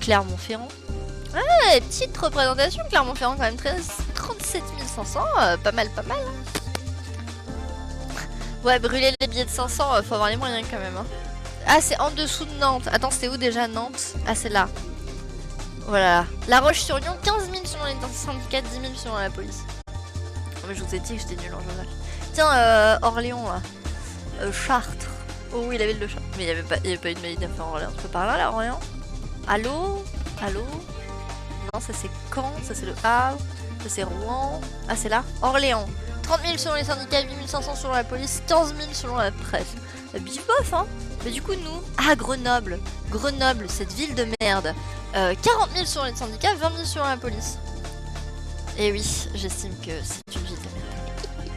Speaker 2: Clermont-Ferrand. Ouais, petite représentation, Clermont-Ferrand quand même, 37 500, pas mal. Ouais, brûler les billets de 500, faut avoir les moyens quand même. Hein. Ah, c'est en dessous de Nantes. Attends, c'était où déjà Nantes? Ah, c'est là. Voilà. La Roche-sur-Yon, 15 000 selon les syndicats, 10 000 selon la police. Oh, mais je vous ai dit que j'étais nulle en général. Tiens, Orléans, là. Chartres. Oh oui, la ville de Chartres. Mais il n'y avait pas eu de manif à Orléans. Tu peux parler là, Orléans? Allô? Non, ça c'est Caen, ça c'est le Havre, ça c'est Rouen. Ah, c'est là? Orléans. 30 000 selon les syndicats, 8 500 selon la police, 15 000 selon la presse. Bif bof, hein. Mais du coup, nous... Ah, Grenoble, cette ville de merde. 40 000 selon les syndicats, 20 000 selon la police. Et oui, j'estime que c'est une ville de merde.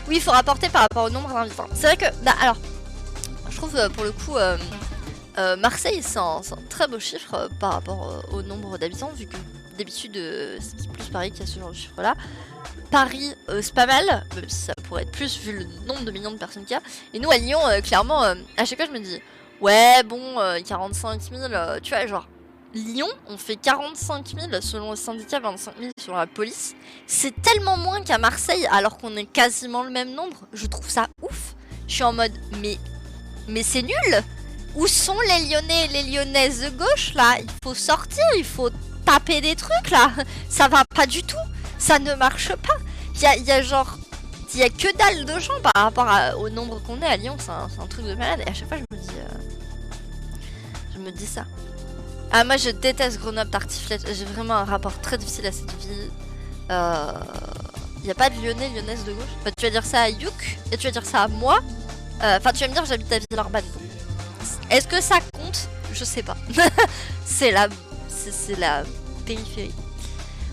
Speaker 2: Oui, il faut rapporter par rapport au nombre d'invitants. C'est vrai que... alors, je trouve pour le coup... Marseille, c'est un très beau chiffre par rapport au nombre d'habitants, vu que d'habitude, c'est plus Paris qui a ce genre de chiffre-là. Paris, c'est pas mal, même si ça pourrait être plus vu le nombre de millions de personnes qu'il y a. Et nous, à Lyon, clairement, à chaque fois, je me dis, ouais, bon, 45 000, tu vois, genre, Lyon, on fait 45 000 selon le syndicat, 25 000 selon la police. C'est tellement moins qu'à Marseille, alors qu'on est quasiment le même nombre. Je trouve ça ouf. Je suis en mode, mais c'est nul. Où sont les Lyonnais et les Lyonnaises de gauche, là? Il faut sortir, il faut taper des trucs, là. Ça va pas du tout. Ça ne marche pas. Il y a genre... Il y a que dalle de gens par rapport au nombre qu'on est à Lyon. C'est un truc de malade. Et à chaque fois, je me dis ça. Ah, moi, je déteste Grenoble, Tartiflette. J'ai vraiment un rapport très difficile à cette ville. Il n'y a pas de Lyonnais, Lyonnaise de gauche. Enfin, tu vas dire ça à Youk et tu vas dire ça à moi. Enfin, tu vas me dire, j'habite à Villeurbanne. Est-ce que ça compte? Je sais pas. c'est la périphérie.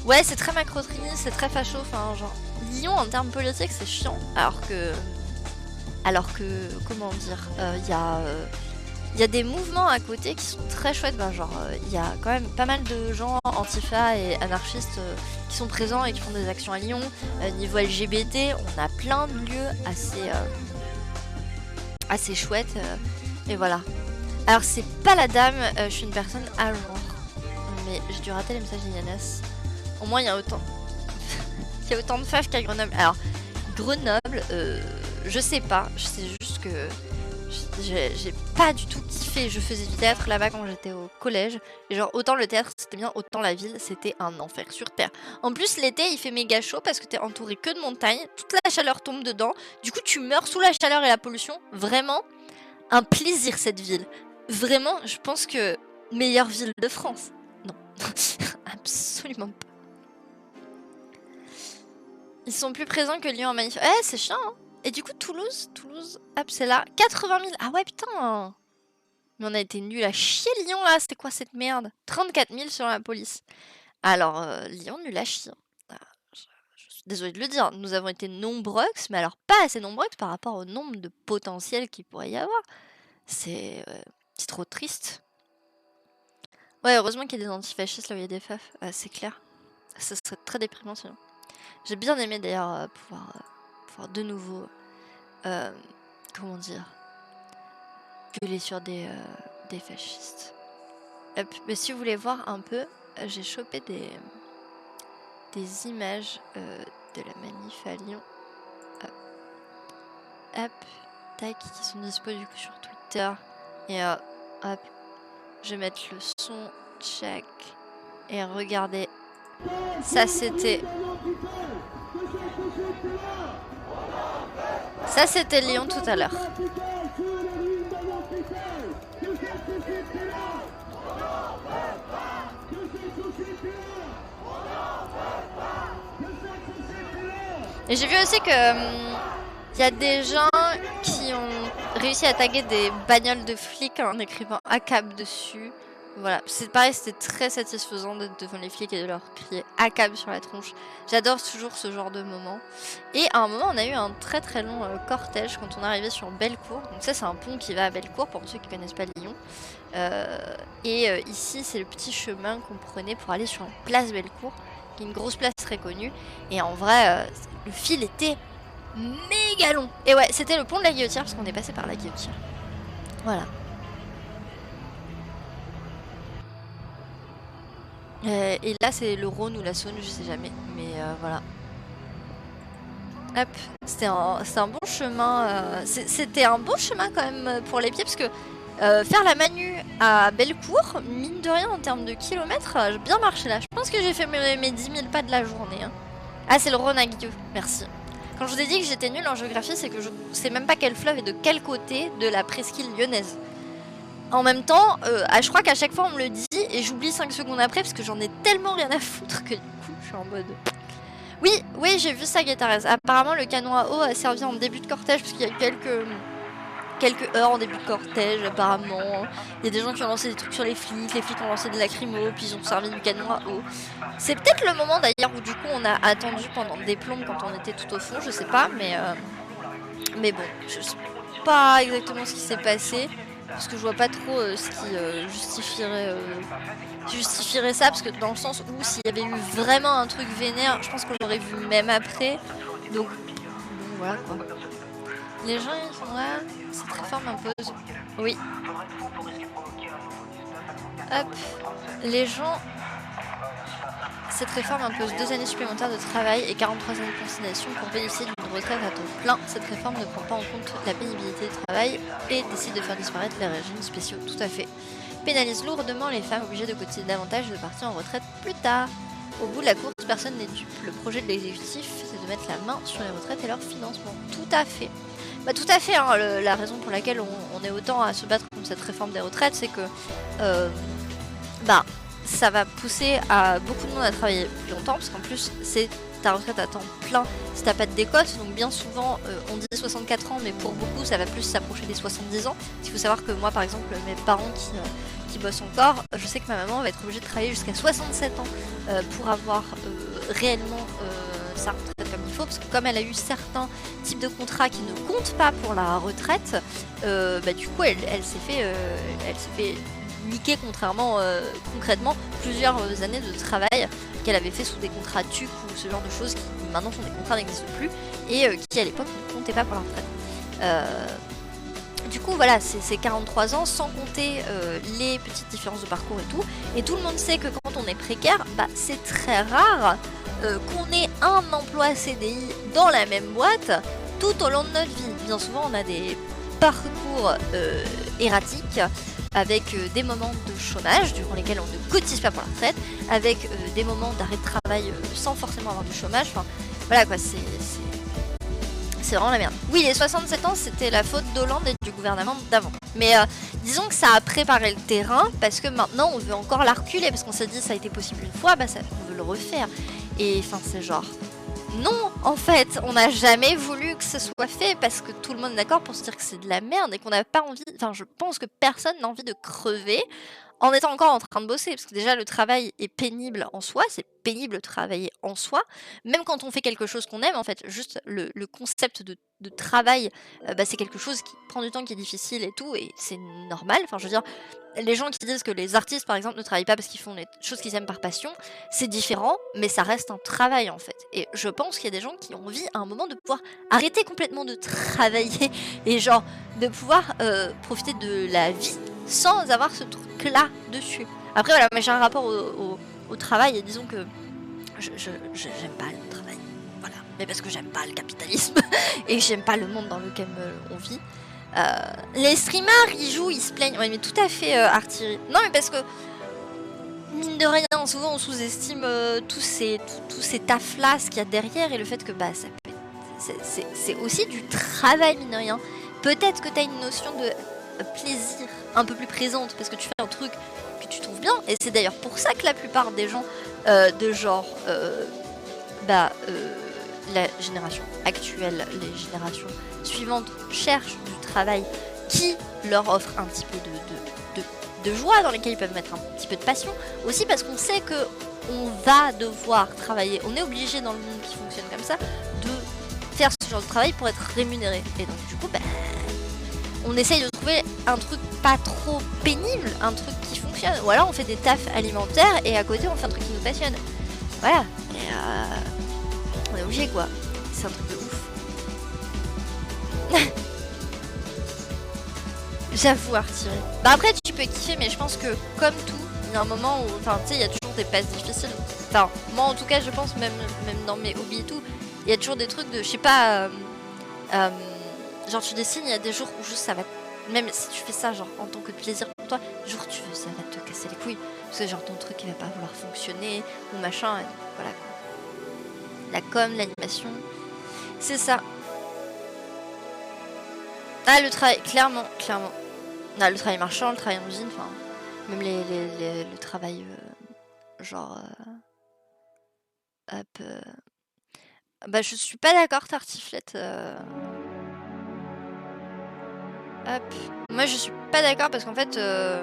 Speaker 2: Ouais, c'est très macroterie, c'est très facho. Enfin, genre, Lyon en termes politiques, c'est chiant. Alors que, comment dire, il y a des mouvements à côté qui sont très chouettes. Ben, genre, il y a quand même pas mal de gens antifa et anarchistes qui sont présents et qui font des actions à Lyon. Niveau LGBT, on a plein de lieux assez chouettes. Et voilà. Alors, c'est pas la dame, je suis une personne à genre. Mais j'ai dû rater les messages d'Yannis. Au moins, il y a autant. Il y a autant de faves qu'à Grenoble. Alors, Grenoble, je sais pas. Je sais juste que j'ai pas du tout kiffé. Je faisais du théâtre là-bas quand j'étais au collège. Et genre, autant le théâtre c'était bien, autant la ville c'était un enfer sur terre. En plus, l'été il fait méga chaud parce que t'es entouré que de montagnes. Toute la chaleur tombe dedans. Du coup, tu meurs sous la chaleur et la pollution. Vraiment, un plaisir cette ville. Vraiment, je pense que meilleure ville de France. Non, absolument pas. Ils sont plus présents que Lyon en manif. Eh, c'est chiant, hein. Et du coup, Toulouse, hop, c'est là. 80 000. Ah ouais, putain. Mais on a été nuls à chier, Lyon, là. C'était quoi cette merde? 34 000 sur la police. Alors, Lyon, nul à chier. Je suis désolée de le dire. Nous avons été nombreux, mais alors pas assez nombreux par rapport au nombre de potentiels qu'il pourrait y avoir. C'est trop triste. Ouais, heureusement qu'il y a des antifascistes là où il y a des faf. C'est clair. Ça serait très déprimant sinon. J'ai bien aimé d'ailleurs pouvoir de nouveau, comment dire, gueuler sur des fascistes. Hop. Mais si vous voulez voir un peu, j'ai chopé des images de la manif à Lyon. Hop, tac, qui sont dispo du coup sur Twitter. Et hop, je vais mettre le son check. Et regardez, ça c'était... Ça c'était Lyon tout à l'heure. Et j'ai vu aussi que y a des gens qui ont réussi à taguer des bagnoles de flics en écrivant ACAB dessus. Voilà, c'est pareil, c'était très satisfaisant d'être devant les flics et de leur crier ACAB sur la tronche. J'adore toujours ce genre de moment. Et à un moment, on a eu un très très long cortège quand on est arrivé sur Bellecour. Donc ça, c'est un pont qui va à Bellecour pour ceux qui connaissent pas Lyon. Ici, c'est le petit chemin qu'on prenait pour aller sur la place Bellecour, qui est une grosse place très connue. Et en vrai, le fil était méga long. Et ouais, c'était le pont de la Guillotière parce qu'on est passé par la Guillotière. Voilà. Et là c'est le Rhône ou la Saône, je sais jamais, mais voilà. Hop, c'était un bon chemin, c'était un bon chemin quand même pour les pieds, parce que faire la Manu à Bellecour, mine de rien en termes de kilomètres, j'ai bien marché là. Je pense que j'ai fait mes 10 000 pas de la journée. Hein. Ah, c'est le Rhône à Guilleux, merci. Quand je vous ai dit que j'étais nulle en géographie, c'est que je sais même pas quel fleuve est de quel côté de la presqu'île lyonnaise. En même temps, je crois qu'à chaque fois on me le dit et j'oublie 5 secondes après parce que j'en ai tellement rien à foutre que du coup je suis en mode... Oui, j'ai vu ça, Guettaraise. Apparemment le canon à eau a servi en début de cortège parce qu'il y a eu quelques heures en début de cortège apparemment. Il y a des gens qui ont lancé des trucs sur les flics ont lancé des lacrymos, puis ils ont servi du canon à eau. C'est peut-être le moment d'ailleurs où du coup on a attendu pendant des plombes quand on était tout au fond, je sais pas, mais bon, je sais pas exactement ce qui s'est passé. parce que je vois pas trop ce qui justifierait ça, parce que dans le sens où s'il y avait eu vraiment un truc vénère, je pense qu'on l'aurait vu même après. Donc voilà quoi. Les gens ils sont là, cette réforme impose. Oui. Hop. Les gens. Cette réforme impose 2 années supplémentaires de travail et 43 années de conciliation pour bénéficier d'une retraite à temps plein. Cette réforme ne prend pas en compte la pénibilité du travail et décide de faire disparaître les régimes spéciaux. Tout à fait. Pénalise lourdement les femmes obligées de cotiser davantage et de partir en retraite plus tard. Au bout de la course, personne n'est dupe. Le projet de l'exécutif, c'est de mettre la main sur les retraites et leur financement. Tout à fait. Bah tout à fait, hein, la raison pour laquelle on est autant à se battre contre cette réforme des retraites, c'est que ça va pousser à beaucoup de monde à travailler plus longtemps, parce qu'en plus c'est ta retraite à temps plein si t'as pas de décote, donc bien souvent on dit 64 ans, mais pour beaucoup ça va plus s'approcher des 70 ans. Il faut savoir que moi par exemple, mes parents qui bossent encore, je sais que ma maman va être obligée de travailler jusqu'à 67 ans pour avoir réellement sa retraite comme il faut, parce que comme elle a eu certains types de contrats qui ne comptent pas pour la retraite, du coup elle s'est fait niquer contrairement concrètement plusieurs années de travail qu'elle avait fait sous des contrats TUC ou ce genre de choses qui maintenant sont des contrats n'existent plus et qui à l'époque ne comptaient pas pour la retraite. Du coup voilà, c'est 43 ans sans compter les petites différences de parcours et tout. Et tout le monde sait que quand on est précaire, c'est très rare qu'on ait un emploi CDI dans la même boîte tout au long de notre vie. Bien souvent on a des parcours erratiques avec des moments de chômage durant lesquels on ne cotise pas pour la retraite, avec des moments d'arrêt de travail sans forcément avoir du chômage. Enfin voilà quoi, c'est vraiment la merde. Oui, les 67 ans, c'était la faute d'Hollande et du gouvernement d'avant. Mais disons que ça a préparé le terrain, parce que maintenant on veut encore la reculer, parce qu'on s'est dit ça a été possible une fois, on veut le refaire. Et enfin c'est genre... Non, en fait, on n'a jamais voulu que ce soit fait parce que tout le monde est d'accord pour se dire que c'est de la merde et qu'on n'a pas envie... Enfin, je pense que personne n'a envie de crever en étant encore en train de bosser, parce que déjà le travail est pénible en soi, c'est pénible de travailler en soi, même quand on fait quelque chose qu'on aime, en fait, juste le concept de travail, c'est quelque chose qui prend du temps, qui est difficile et tout, et c'est normal, enfin je veux dire, les gens qui disent que les artistes par exemple ne travaillent pas parce qu'ils font les choses qu'ils aiment par passion, c'est différent, mais ça reste un travail en fait, et je pense qu'il y a des gens qui ont envie à un moment de pouvoir arrêter complètement de travailler, et genre de pouvoir profiter de la vie sans avoir ce truc-là dessus. Après voilà, mais j'ai un rapport au travail et disons que j'aime pas le travail. Voilà. Mais parce que j'aime pas le capitalisme et j'aime pas le monde dans lequel on vit. Les streamers, ils jouent, ils se plaignent. Ouais, mais tout à fait, Artillerie. Non, mais parce que, mine de rien, souvent on sous-estime tous ces tafs-là, ce qu'il y a derrière et le fait que c'est aussi du travail, mine de rien. Peut-être que t'as une notion de plaisir un peu plus présente parce que tu fais un truc que tu trouves bien, et c'est d'ailleurs pour ça que la plupart des gens de genre la génération actuelle, les générations suivantes cherchent du travail qui leur offre un petit peu de joie, dans lesquels ils peuvent mettre un petit peu de passion, aussi parce qu'on sait que on va devoir travailler, on est obligé dans le monde qui fonctionne comme ça de faire ce genre de travail pour être rémunéré, et donc du coup on essaye de trouver un truc pas trop pénible, un truc qui fonctionne. Ou alors on fait des tafs alimentaires et à côté on fait un truc qui nous passionne. Voilà. Et on est obligé quoi. C'est un truc de ouf. J'avoue, Artillerie. Après tu peux kiffer, mais je pense que comme tout, il y a un moment où, enfin tu sais, il y a toujours des passes difficiles. Enfin, moi en tout cas je pense, même dans mes hobbies et tout, il y a toujours des trucs de, je sais pas... genre tu dessines, il y a des jours où juste ça va... Même si tu fais ça genre en tant que plaisir pour toi, le jour où tu veux, ça va te casser les couilles. Parce que genre ton truc il va pas vouloir fonctionner, ou machin, et voilà quoi. La com, l'animation, c'est ça. Ah le travail, clairement. Ah, le travail marchand, le travail en usine, enfin... Même le travail genre... je suis pas d'accord, Tartiflette. Hop. Moi je suis pas d'accord parce qu'en fait je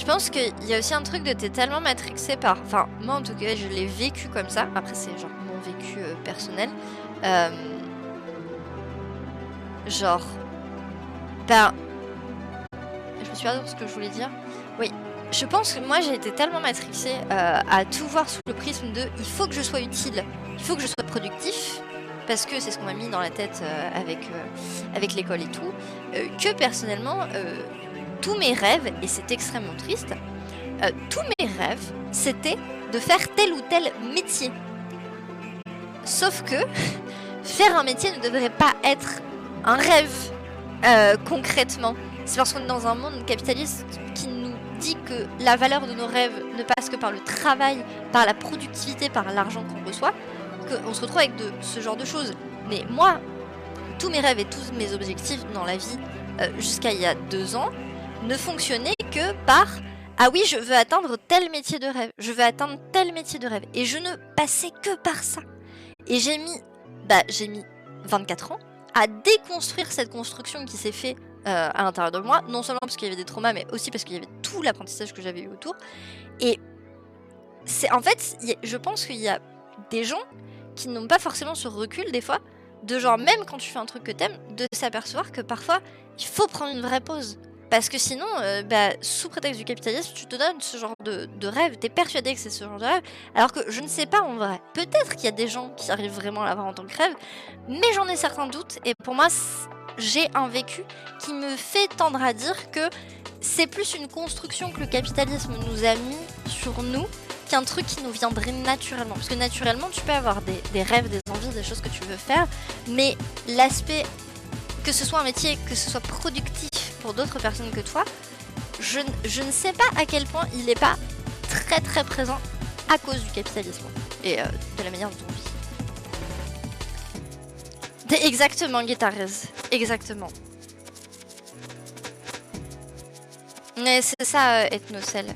Speaker 2: pense qu'il y a aussi un truc de t'es tellement matrixé par... Enfin moi en tout cas je l'ai vécu comme ça. Après c'est genre mon vécu personnel. Genre, ben, je me suis perdue dans ce que je voulais dire. Oui, je pense que moi j'ai été tellement matrixée à tout voir sous le prisme de il faut que je sois utile, il faut que je sois productif, parce que c'est ce qu'on m'a mis dans la tête avec l'école et tout, que personnellement, tous mes rêves, et c'est extrêmement triste, tous mes rêves, c'était de faire tel ou tel métier. Sauf que faire un métier ne devrait pas être un rêve concrètement. C'est parce qu'on est dans un monde capitaliste qui nous dit que la valeur de nos rêves ne passe que par le travail, par la productivité, par l'argent qu'on reçoit, qu'on se retrouve avec ce genre de choses. Mais moi, tous mes rêves et tous mes objectifs dans la vie, jusqu'à il y a 2 ans, ne fonctionnaient que par « Ah oui, je veux atteindre tel métier de rêve, je veux atteindre tel métier de rêve. » Et je ne passais que par ça. Et j'ai mis 24 ans à déconstruire cette construction qui s'est faite à l'intérieur de moi, non seulement parce qu'il y avait des traumas, mais aussi parce qu'il y avait tout l'apprentissage que j'avais eu autour. Et c'est en fait, je pense qu'il y a des gens qui n'ont pas forcément ce recul des fois, de genre même quand tu fais un truc que t'aimes, de s'apercevoir que parfois il faut prendre une vraie pause. Parce que sinon, sous prétexte du capitalisme, tu te donnes ce genre de rêve, t'es persuadé que c'est ce genre de rêve, alors que je ne sais pas en vrai. Peut-être qu'il y a des gens qui arrivent vraiment à l'avoir en tant que rêve, mais j'en ai certains doutes, et pour moi, j'ai un vécu qui me fait tendre à dire que c'est plus une construction que le capitalisme nous a mis sur nous, qu'un truc qui nous viendrait naturellement. Parce que naturellement, tu peux avoir des rêves, des envies, des choses que tu veux faire, mais l'aspect, que ce soit un métier, que ce soit productif pour d'autres personnes que toi, je ne sais pas à quel point il n'est pas très très présent à cause du capitalisme et de la manière dont on vit. Exactement, Guitarez, exactement. Mais c'est ça, Ethnocell.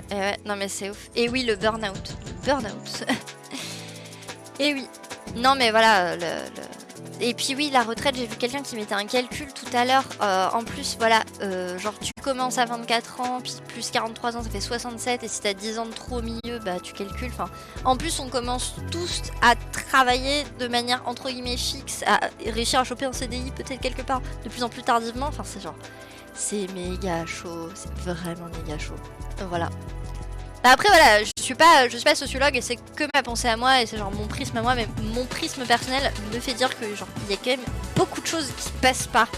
Speaker 2: Non mais c'est ouf. Et oui, le burn-out. Burn-out. Et oui. Non mais voilà, Et puis oui, la retraite, j'ai vu quelqu'un qui mettait un calcul tout à l'heure. En plus, voilà, genre tu commences à 24 ans, puis plus 43 ans, ça fait 67. Et si t'as 10 ans de trop au milieu, bah tu calcules. Enfin, en plus, on commence tous à travailler de manière entre guillemets fixe, à réussir à choper un CDI peut-être quelque part de plus en plus tardivement. Enfin, c'est genre, c'est méga chaud, c'est vraiment méga chaud. Voilà. Bah après voilà, je suis pas sociologue et c'est que ma pensée à moi et c'est genre mon prisme à moi, mais mon prisme personnel me fait dire que genre il y a quand même beaucoup de choses qui passent par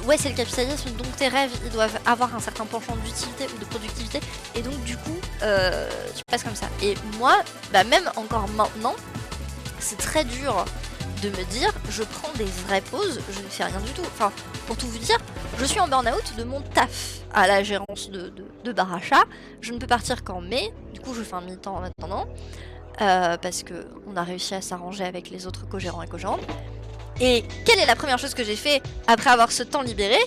Speaker 2: ouais, c'est le capitalisme, donc tes rêves ils doivent avoir un certain penchant d'utilité ou de productivité, et donc du coup tu passes comme ça. Et moi, bah même encore maintenant, c'est très dur de me dire je prends des vraies pauses, je ne fais rien du tout. Enfin, pour tout vous dire, je suis en burn-out de mon taf à la gérance de bar à chat. Je ne peux partir qu'en mai, du coup je fais un mi-temps en attendant, parce qu'on a réussi à s'arranger avec les autres co-gérants et co-gérantes. Et quelle est la première chose que j'ai fait après avoir ce temps libéré?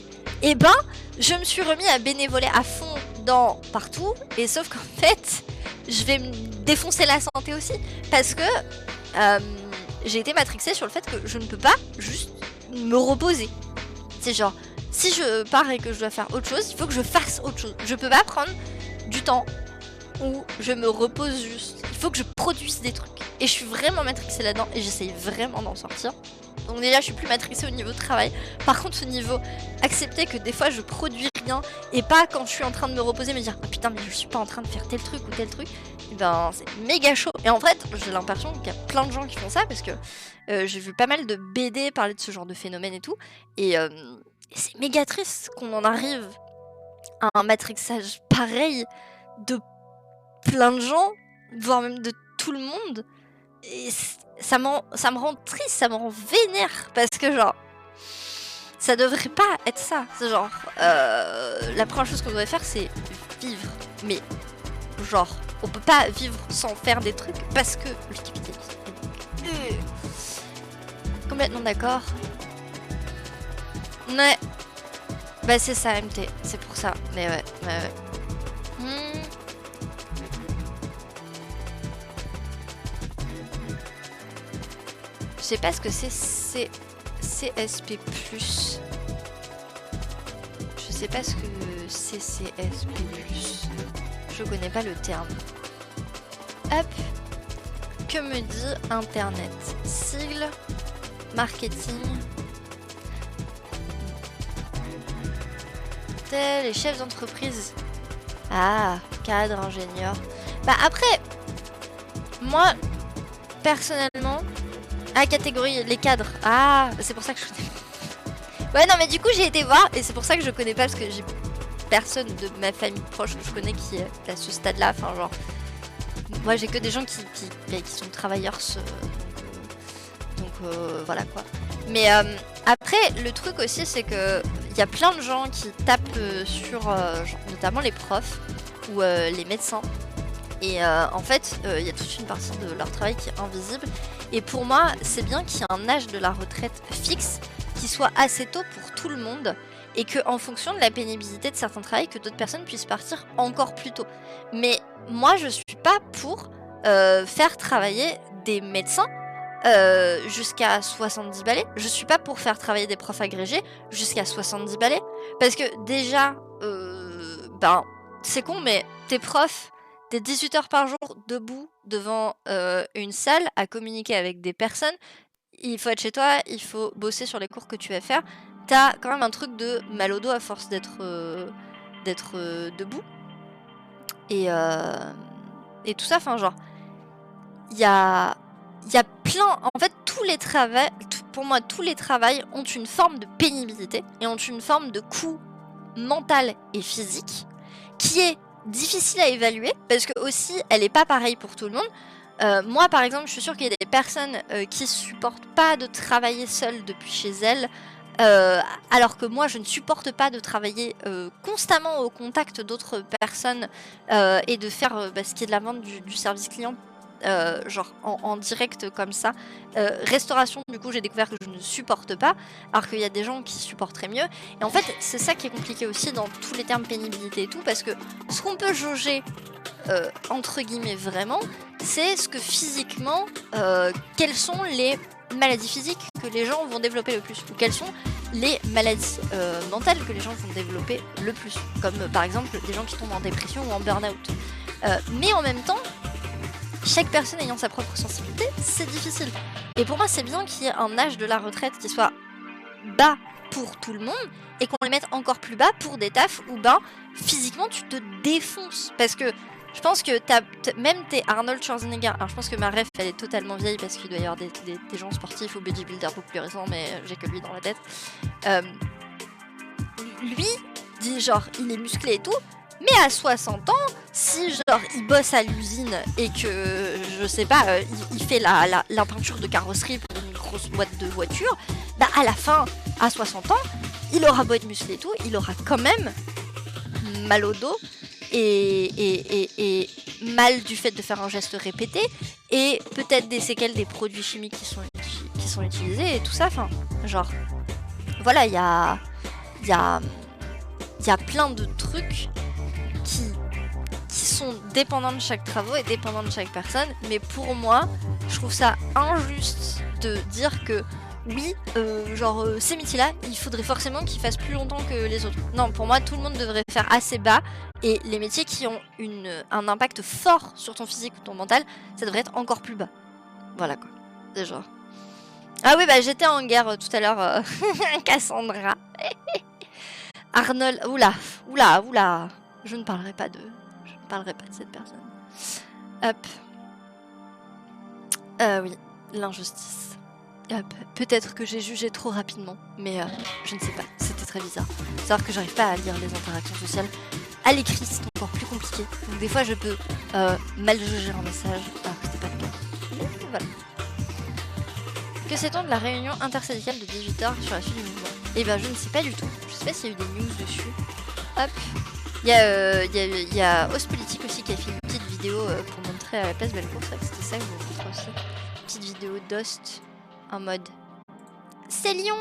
Speaker 2: Eh ben, je me suis remis à bénévoler à fond dans partout, et sauf qu'en fait, je vais me défoncer la santé aussi, parce que j'ai été matrixée sur le fait que je ne peux pas juste me reposer. C'est genre, si je pars et que je dois faire autre chose, il faut que je fasse autre chose. Je peux pas prendre du temps où je me repose juste. Il faut que je produise des trucs. Et je suis vraiment matrixée là-dedans et j'essaye vraiment d'en sortir. Donc déjà, je suis plus matrixée au niveau travail. Par contre, au niveau accepter que des fois je produis rien, et pas quand je suis en train de me reposer me dire « Ah putain, mais je suis pas en train de faire tel truc ou tel truc », et ben c'est méga chaud. Et en fait, j'ai l'impression qu'il y a plein de gens qui font ça, parce que j'ai vu pas mal de BD parler de ce genre de phénomène et tout. Et c'est méga triste qu'on en arrive à un matrixage pareil de plein de gens, voire même de tout le monde. Et ça me rend triste, ça me rend vénère, parce que genre ça devrait pas être ça. C'est genre la première chose qu'on devrait faire, c'est vivre. Mais genre on peut pas vivre sans faire des trucs, parce que le capitalisme. Complètement d'accord. Ouais. Bah c'est ça, MT, c'est pour ça. Mais ouais. Je sais pas ce que c'est CSP+. Je sais pas ce que c'est CSP+. Je connais pas le terme. Hop. Que me dit Internet? Sigle, marketing, mortels et chefs d'entreprise. Ah, cadre, ingénieur. Bah après, moi, personnellement... Ah, catégorie, les cadres. Ah, c'est pour ça que je connais. Ouais, non, mais du coup, j'ai été voir et c'est pour ça que je connais pas parce que j'ai personne de ma famille proche que je connais qui est à ce stade-là. Enfin, genre, moi, j'ai que des gens qui sont travailleurs. Donc, voilà quoi. Mais après, le truc aussi, c'est que il y a plein de gens qui tapent sur, genre, notamment les profs ou les médecins. Et en fait, il y a toute une partie de leur travail qui est invisible. Et pour moi, c'est bien qu'il y ait un âge de la retraite fixe qui soit assez tôt pour tout le monde et qu'en fonction de la pénibilité de certains travails, que d'autres personnes puissent partir encore plus tôt. Mais moi, je suis pas pour faire travailler des médecins jusqu'à 70 balais. Je suis pas pour faire travailler des profs agrégés jusqu'à 70 balais. Parce que déjà, ben, c'est con, mais tes profs... T'es 18 heures par jour debout devant une salle à communiquer avec des personnes. Il faut être chez toi, il faut bosser sur les cours que tu vas faire. T'as quand même un truc de mal au dos à force d'être debout. Et tout ça, enfin genre, il y a plein... En fait, tous les travails, pour moi, tous les travails ont une forme de pénibilité et ont une forme de coût mental et physique qui est difficile à évaluer parce que aussi elle est pas pareille pour tout le monde. Moi par exemple je suis sûre qu'il y a des personnes qui supportent pas de travailler seule depuis chez elles alors que moi je ne supporte pas de travailler constamment au contact d'autres personnes et de faire ce qui est de la vente du service client genre en direct comme ça. Restauration, du coup j'ai découvert que je ne supporte pas, alors qu'il y a des gens qui supporteraient mieux. Et en fait c'est ça qui est compliqué aussi dans tous les termes pénibilité et tout, parce que ce qu'on peut jauger entre guillemets vraiment, c'est ce que physiquement, quelles sont les maladies physiques que les gens vont développer le plus, ou quelles sont les maladies mentales que les gens vont développer le plus, comme par exemple des gens qui tombent en dépression ou en burn-out. Mais en même temps, chaque personne ayant sa propre sensibilité, c'est difficile. Et pour moi, c'est bien qu'il y ait un âge de la retraite qui soit bas pour tout le monde et qu'on les mette encore plus bas pour des tafs où physiquement tu te défonces. Parce que je pense que même t'es Arnold Schwarzenegger. Alors je pense que ma ref elle est totalement vieille parce qu'il doit y avoir des gens sportifs ou bodybuilders beaucoup plus récents, mais j'ai que lui dans la tête. Lui, dit genre il est musclé et tout. Mais à 60 ans, si genre il bosse à l'usine et que, je sais pas, il fait la peinture de carrosserie pour une grosse boîte de voitures, à la fin, à 60 ans, il aura beau être musclé et tout, il aura quand même mal au dos et mal du fait de faire un geste répété et peut-être des séquelles des produits chimiques qui sont utilisés et tout ça, enfin, genre, voilà, il y a plein de trucs qui sont dépendants de chaque travail et dépendants de chaque personne, mais pour moi, je trouve ça injuste de dire que oui, ces métiers-là, il faudrait forcément qu'ils fassent plus longtemps que les autres. Non, pour moi, tout le monde devrait faire assez bas, et les métiers qui ont un impact fort sur ton physique ou ton mental, ça devrait être encore plus bas. Voilà quoi, c'est genre... Ah oui, j'étais en guerre tout à l'heure, Cassandra. Arnold, oula. Je ne parlerai pas de cette personne. Hop. Oui, l'injustice. Hop. Peut-être que j'ai jugé trop rapidement, mais je ne sais pas. C'était très bizarre. Savoir que j'arrive pas à lire les interactions sociales. À l'écrit, c'est encore plus compliqué. Donc des fois, je peux mal juger un message, alors que c'était pas le cas. Voilà. Que sait-on de la réunion intersyndicale de 18h sur la suite du mouvement ? Eh ben, je ne sais pas du tout. Je sais pas s'il y a eu des news dessus. Hop. Il y a Ospolitique aussi qui a fait une petite vidéo pour montrer à la place Bellecour. C'est vrai que c'était ça que je vous montre aussi. Petite vidéo d'Ost en mode c'est Lyon.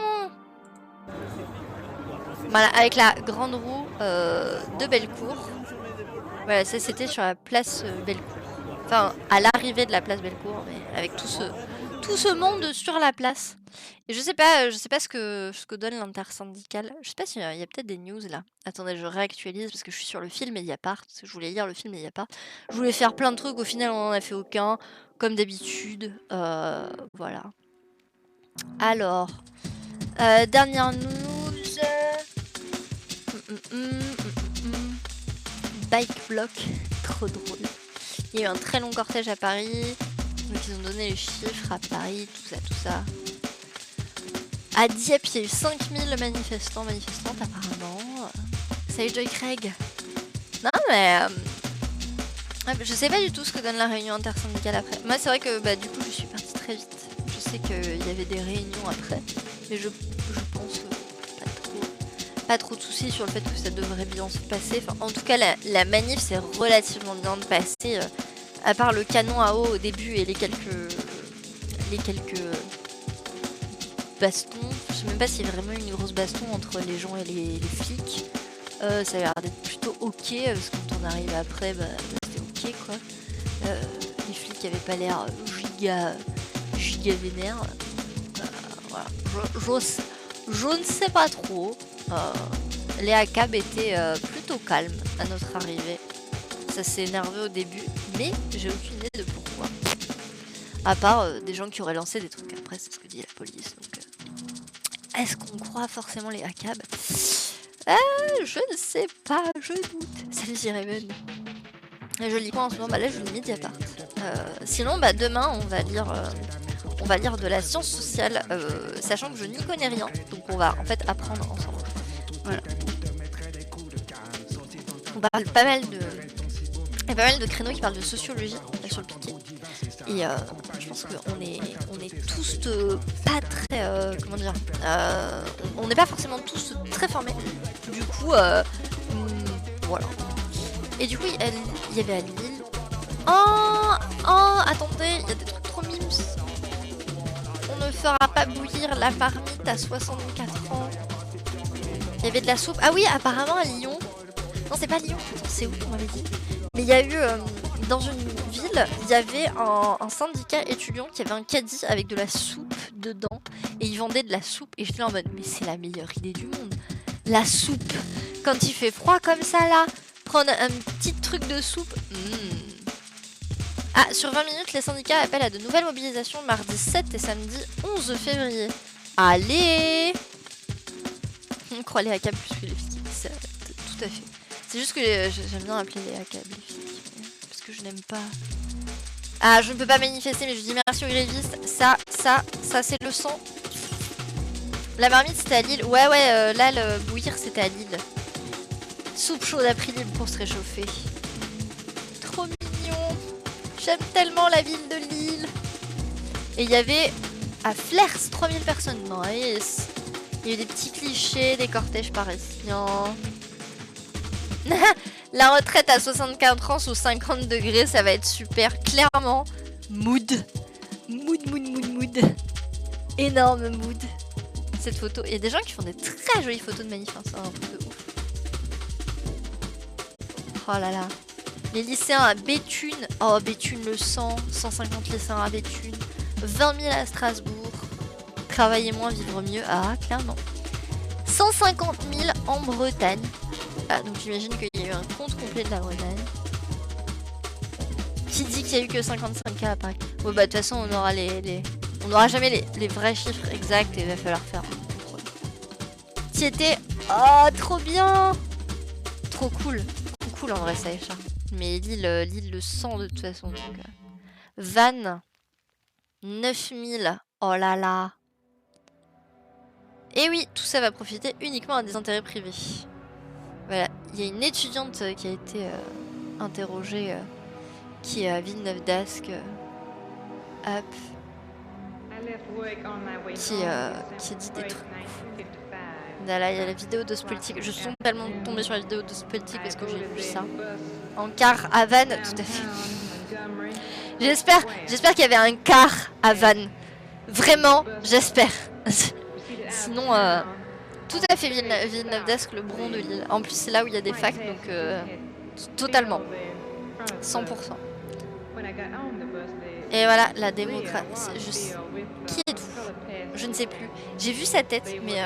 Speaker 2: Voilà, avec la grande roue de Bellecour. Voilà, ça c'était sur la place Bellecour. Enfin, à l'arrivée de la place Bellecour, mais avec tout ce monde sur la place. Et je sais pas ce que donne l'intersyndicale. Je sais pas s'il y a peut-être des news là. Attendez, je réactualise parce que je suis sur le film Mediapart. Parce que je voulais lire le film Mediapart. Je voulais faire plein de trucs, au final on en a fait aucun. Comme d'habitude. Voilà. Alors. Dernière news. Bike block, trop drôle. Il y a eu un très long cortège à Paris. Donc ils ont donné les chiffres à Paris, tout ça. À Dieppe, il y a eu 5000 manifestantes apparemment. Salut Joy Craig. Non mais... je sais pas du tout ce que donne la réunion intersyndicale après. Moi c'est vrai que du coup je suis partie très vite. Je sais qu'il y avait des réunions après. Mais je pense pas trop de soucis sur le fait que ça devrait bien se passer. Enfin, en tout cas la manif s'est relativement bien passée. À part le canon à eau au début et les quelques bastons. Je sais même pas s'il y a vraiment une grosse baston entre les gens et les flics. Ça a l'air d'être plutôt ok, parce que quand on arrive après, c'était ok quoi. Les flics avaient pas l'air giga vénères. Voilà. Je ne sais pas trop. Les ACAB étaient plutôt calmes à notre arrivée. Ça s'est énervé au début, mais j'ai aucune idée de pourquoi. À part des gens qui auraient lancé des trucs après, c'est ce que dit la police. Donc, est-ce qu'on croit forcément les ACAB? Je ne sais pas, je doute. Salut Zireven. Je lis quoi en ce moment? Là je lis Mediapart. Sinon demain on va lire de la science sociale, sachant que je n'y connais rien. Donc on va en fait apprendre ensemble. Voilà. On parle pas mal de... Il y a pas mal de créneaux qui parlent de sociologie sur le piquet. Et je pense qu'on est tous pas très... comment dire on n'est pas forcément tous très formés. Du coup, voilà. Et du coup, il y avait à Lille... Oh, attendez, il y a des trucs trop mimes. On ne fera pas bouillir la marmite à 64 ans. Il y avait de la soupe. Ah oui, apparemment à Lyon. Non, c'est pas Lyon, c'est où on m'avait dit. Mais il y a eu, dans une ville, il y avait un syndicat étudiant qui avait un caddie avec de la soupe dedans. Et ils vendaient de la soupe. Et j'étais là en mode, mais c'est la meilleure idée du monde. La soupe. Quand il fait froid comme ça, là, prendre un petit truc de soupe. Ah, sur 20 minutes, les syndicats appellent à de nouvelles mobilisations mardi 7 et samedi 11 février. Allez! On croit les ACAB plus que les flics. Tout à fait. C'est juste que j'aime bien appeler les ACAB les flics. Parce que je n'aime pas... Ah, je ne peux pas manifester, mais je dis merci aux grévistes. Ça, c'est le sang. La marmite, c'était à Lille. Ouais, là, le bouillir, c'était à Lille. Soupe chaude à prix libre pour se réchauffer. Trop mignon. J'aime tellement la ville de Lille. Et il y avait à Flers 3000 personnes. Nice. Il y a eu des petits clichés, des cortèges parisiens. La retraite à 64 ans sous 50 degrés, ça va être super. Clairement, mood. Mood. Énorme mood. Cette photo. Il y a des gens qui font des très jolies photos de manif. Hein. C'est un truc de ouf. Oh là là. Les lycéens à Béthune. Oh, Béthune le 150 lycéens à Béthune. 20 000 à Strasbourg. Travailler moins, vivre mieux. Ah, clairement. 150 000 en Bretagne. Ah, donc j'imagine qu'il y a eu un compte complet de la Bretagne. Qui dit qu'il y a eu que 55 cas à Paris? Bon, de toute façon, on aura on n'aura jamais les vrais chiffres exacts et il va falloir faire un contrôle. T'y étais? Oh, trop bien! Trop cool. Trop cool en vrai, ça écharpe. Mais Lille le sent de toute façon. Donc, Vannes, 9000. Oh là là. Et oui, tout ça va profiter uniquement à des intérêts privés. Voilà, il y a une étudiante qui a été interrogée, qui est à Villeneuve-d'Ascq, qui dit des trucs. Là, il y a la vidéo de ce politique. Je suis tellement tombée sur la vidéo de ce politique parce que j'ai vu ça. En car à Vannes, tout à fait. J'espère qu'il y avait un car à Vannes. Vraiment, j'espère. Sinon, tout à fait Villeneuve-d'Ascq, le bron de Lille. En plus, c'est là où il y a des facs, donc totalement. 100%. Et voilà, la démocratie. Qui êtes-vous? Je ne sais plus. J'ai vu sa tête, mais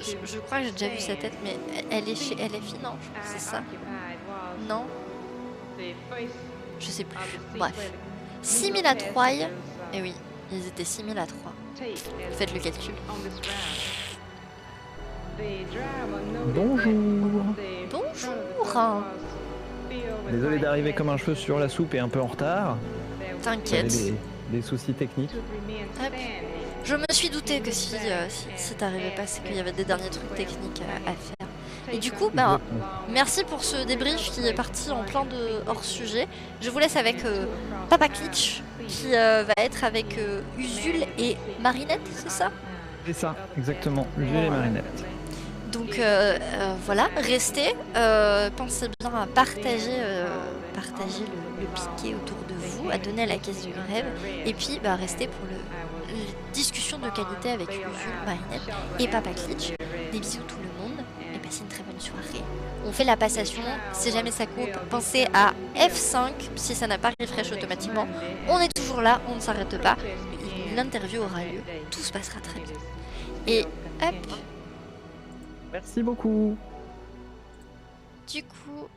Speaker 2: je crois que j'ai déjà vu sa tête, mais elle est chez LFI, non? Je crois que c'est ça. Non? Je sais plus. Bref. 6000 à Troyes. Et oui, ils étaient 6000 à Troyes. Faites le calcul.
Speaker 3: Bonjour.
Speaker 2: Bonjour.
Speaker 3: Désolé d'arriver comme un cheveu sur la soupe et un peu en retard.
Speaker 2: T'inquiète.
Speaker 3: J'avais des soucis techniques.
Speaker 2: Hop. Je me suis douté que si t'arrivais pas, c'est qu'il y avait des derniers trucs techniques à faire. Et du coup, ben,
Speaker 3: Exactement.
Speaker 2: merci pour ce débrief qui est parti en plein de hors-sujet. Je vous laisse avec Papa Klitsch, qui va être avec Usul et Marinette, c'est ça?
Speaker 3: C'est ça, exactement. Jules et Marinette.
Speaker 2: Donc voilà, restez, pensez bien à partager le piquet autour de vous, à donner à la caisse du grève, et puis bah, restez pour les discussions de qualité avec Usul, Marinette et Papa Klitsch. Des bisous tout le monde, et passez une très bonne soirée. On fait la passation, si jamais ça coupe, pensez à F5, si ça n'a pas refresh automatiquement. On est toujours là, on ne s'arrête pas, l'interview aura lieu, tout se passera très bien. Et hop.
Speaker 3: Merci beaucoup.
Speaker 2: Du coup,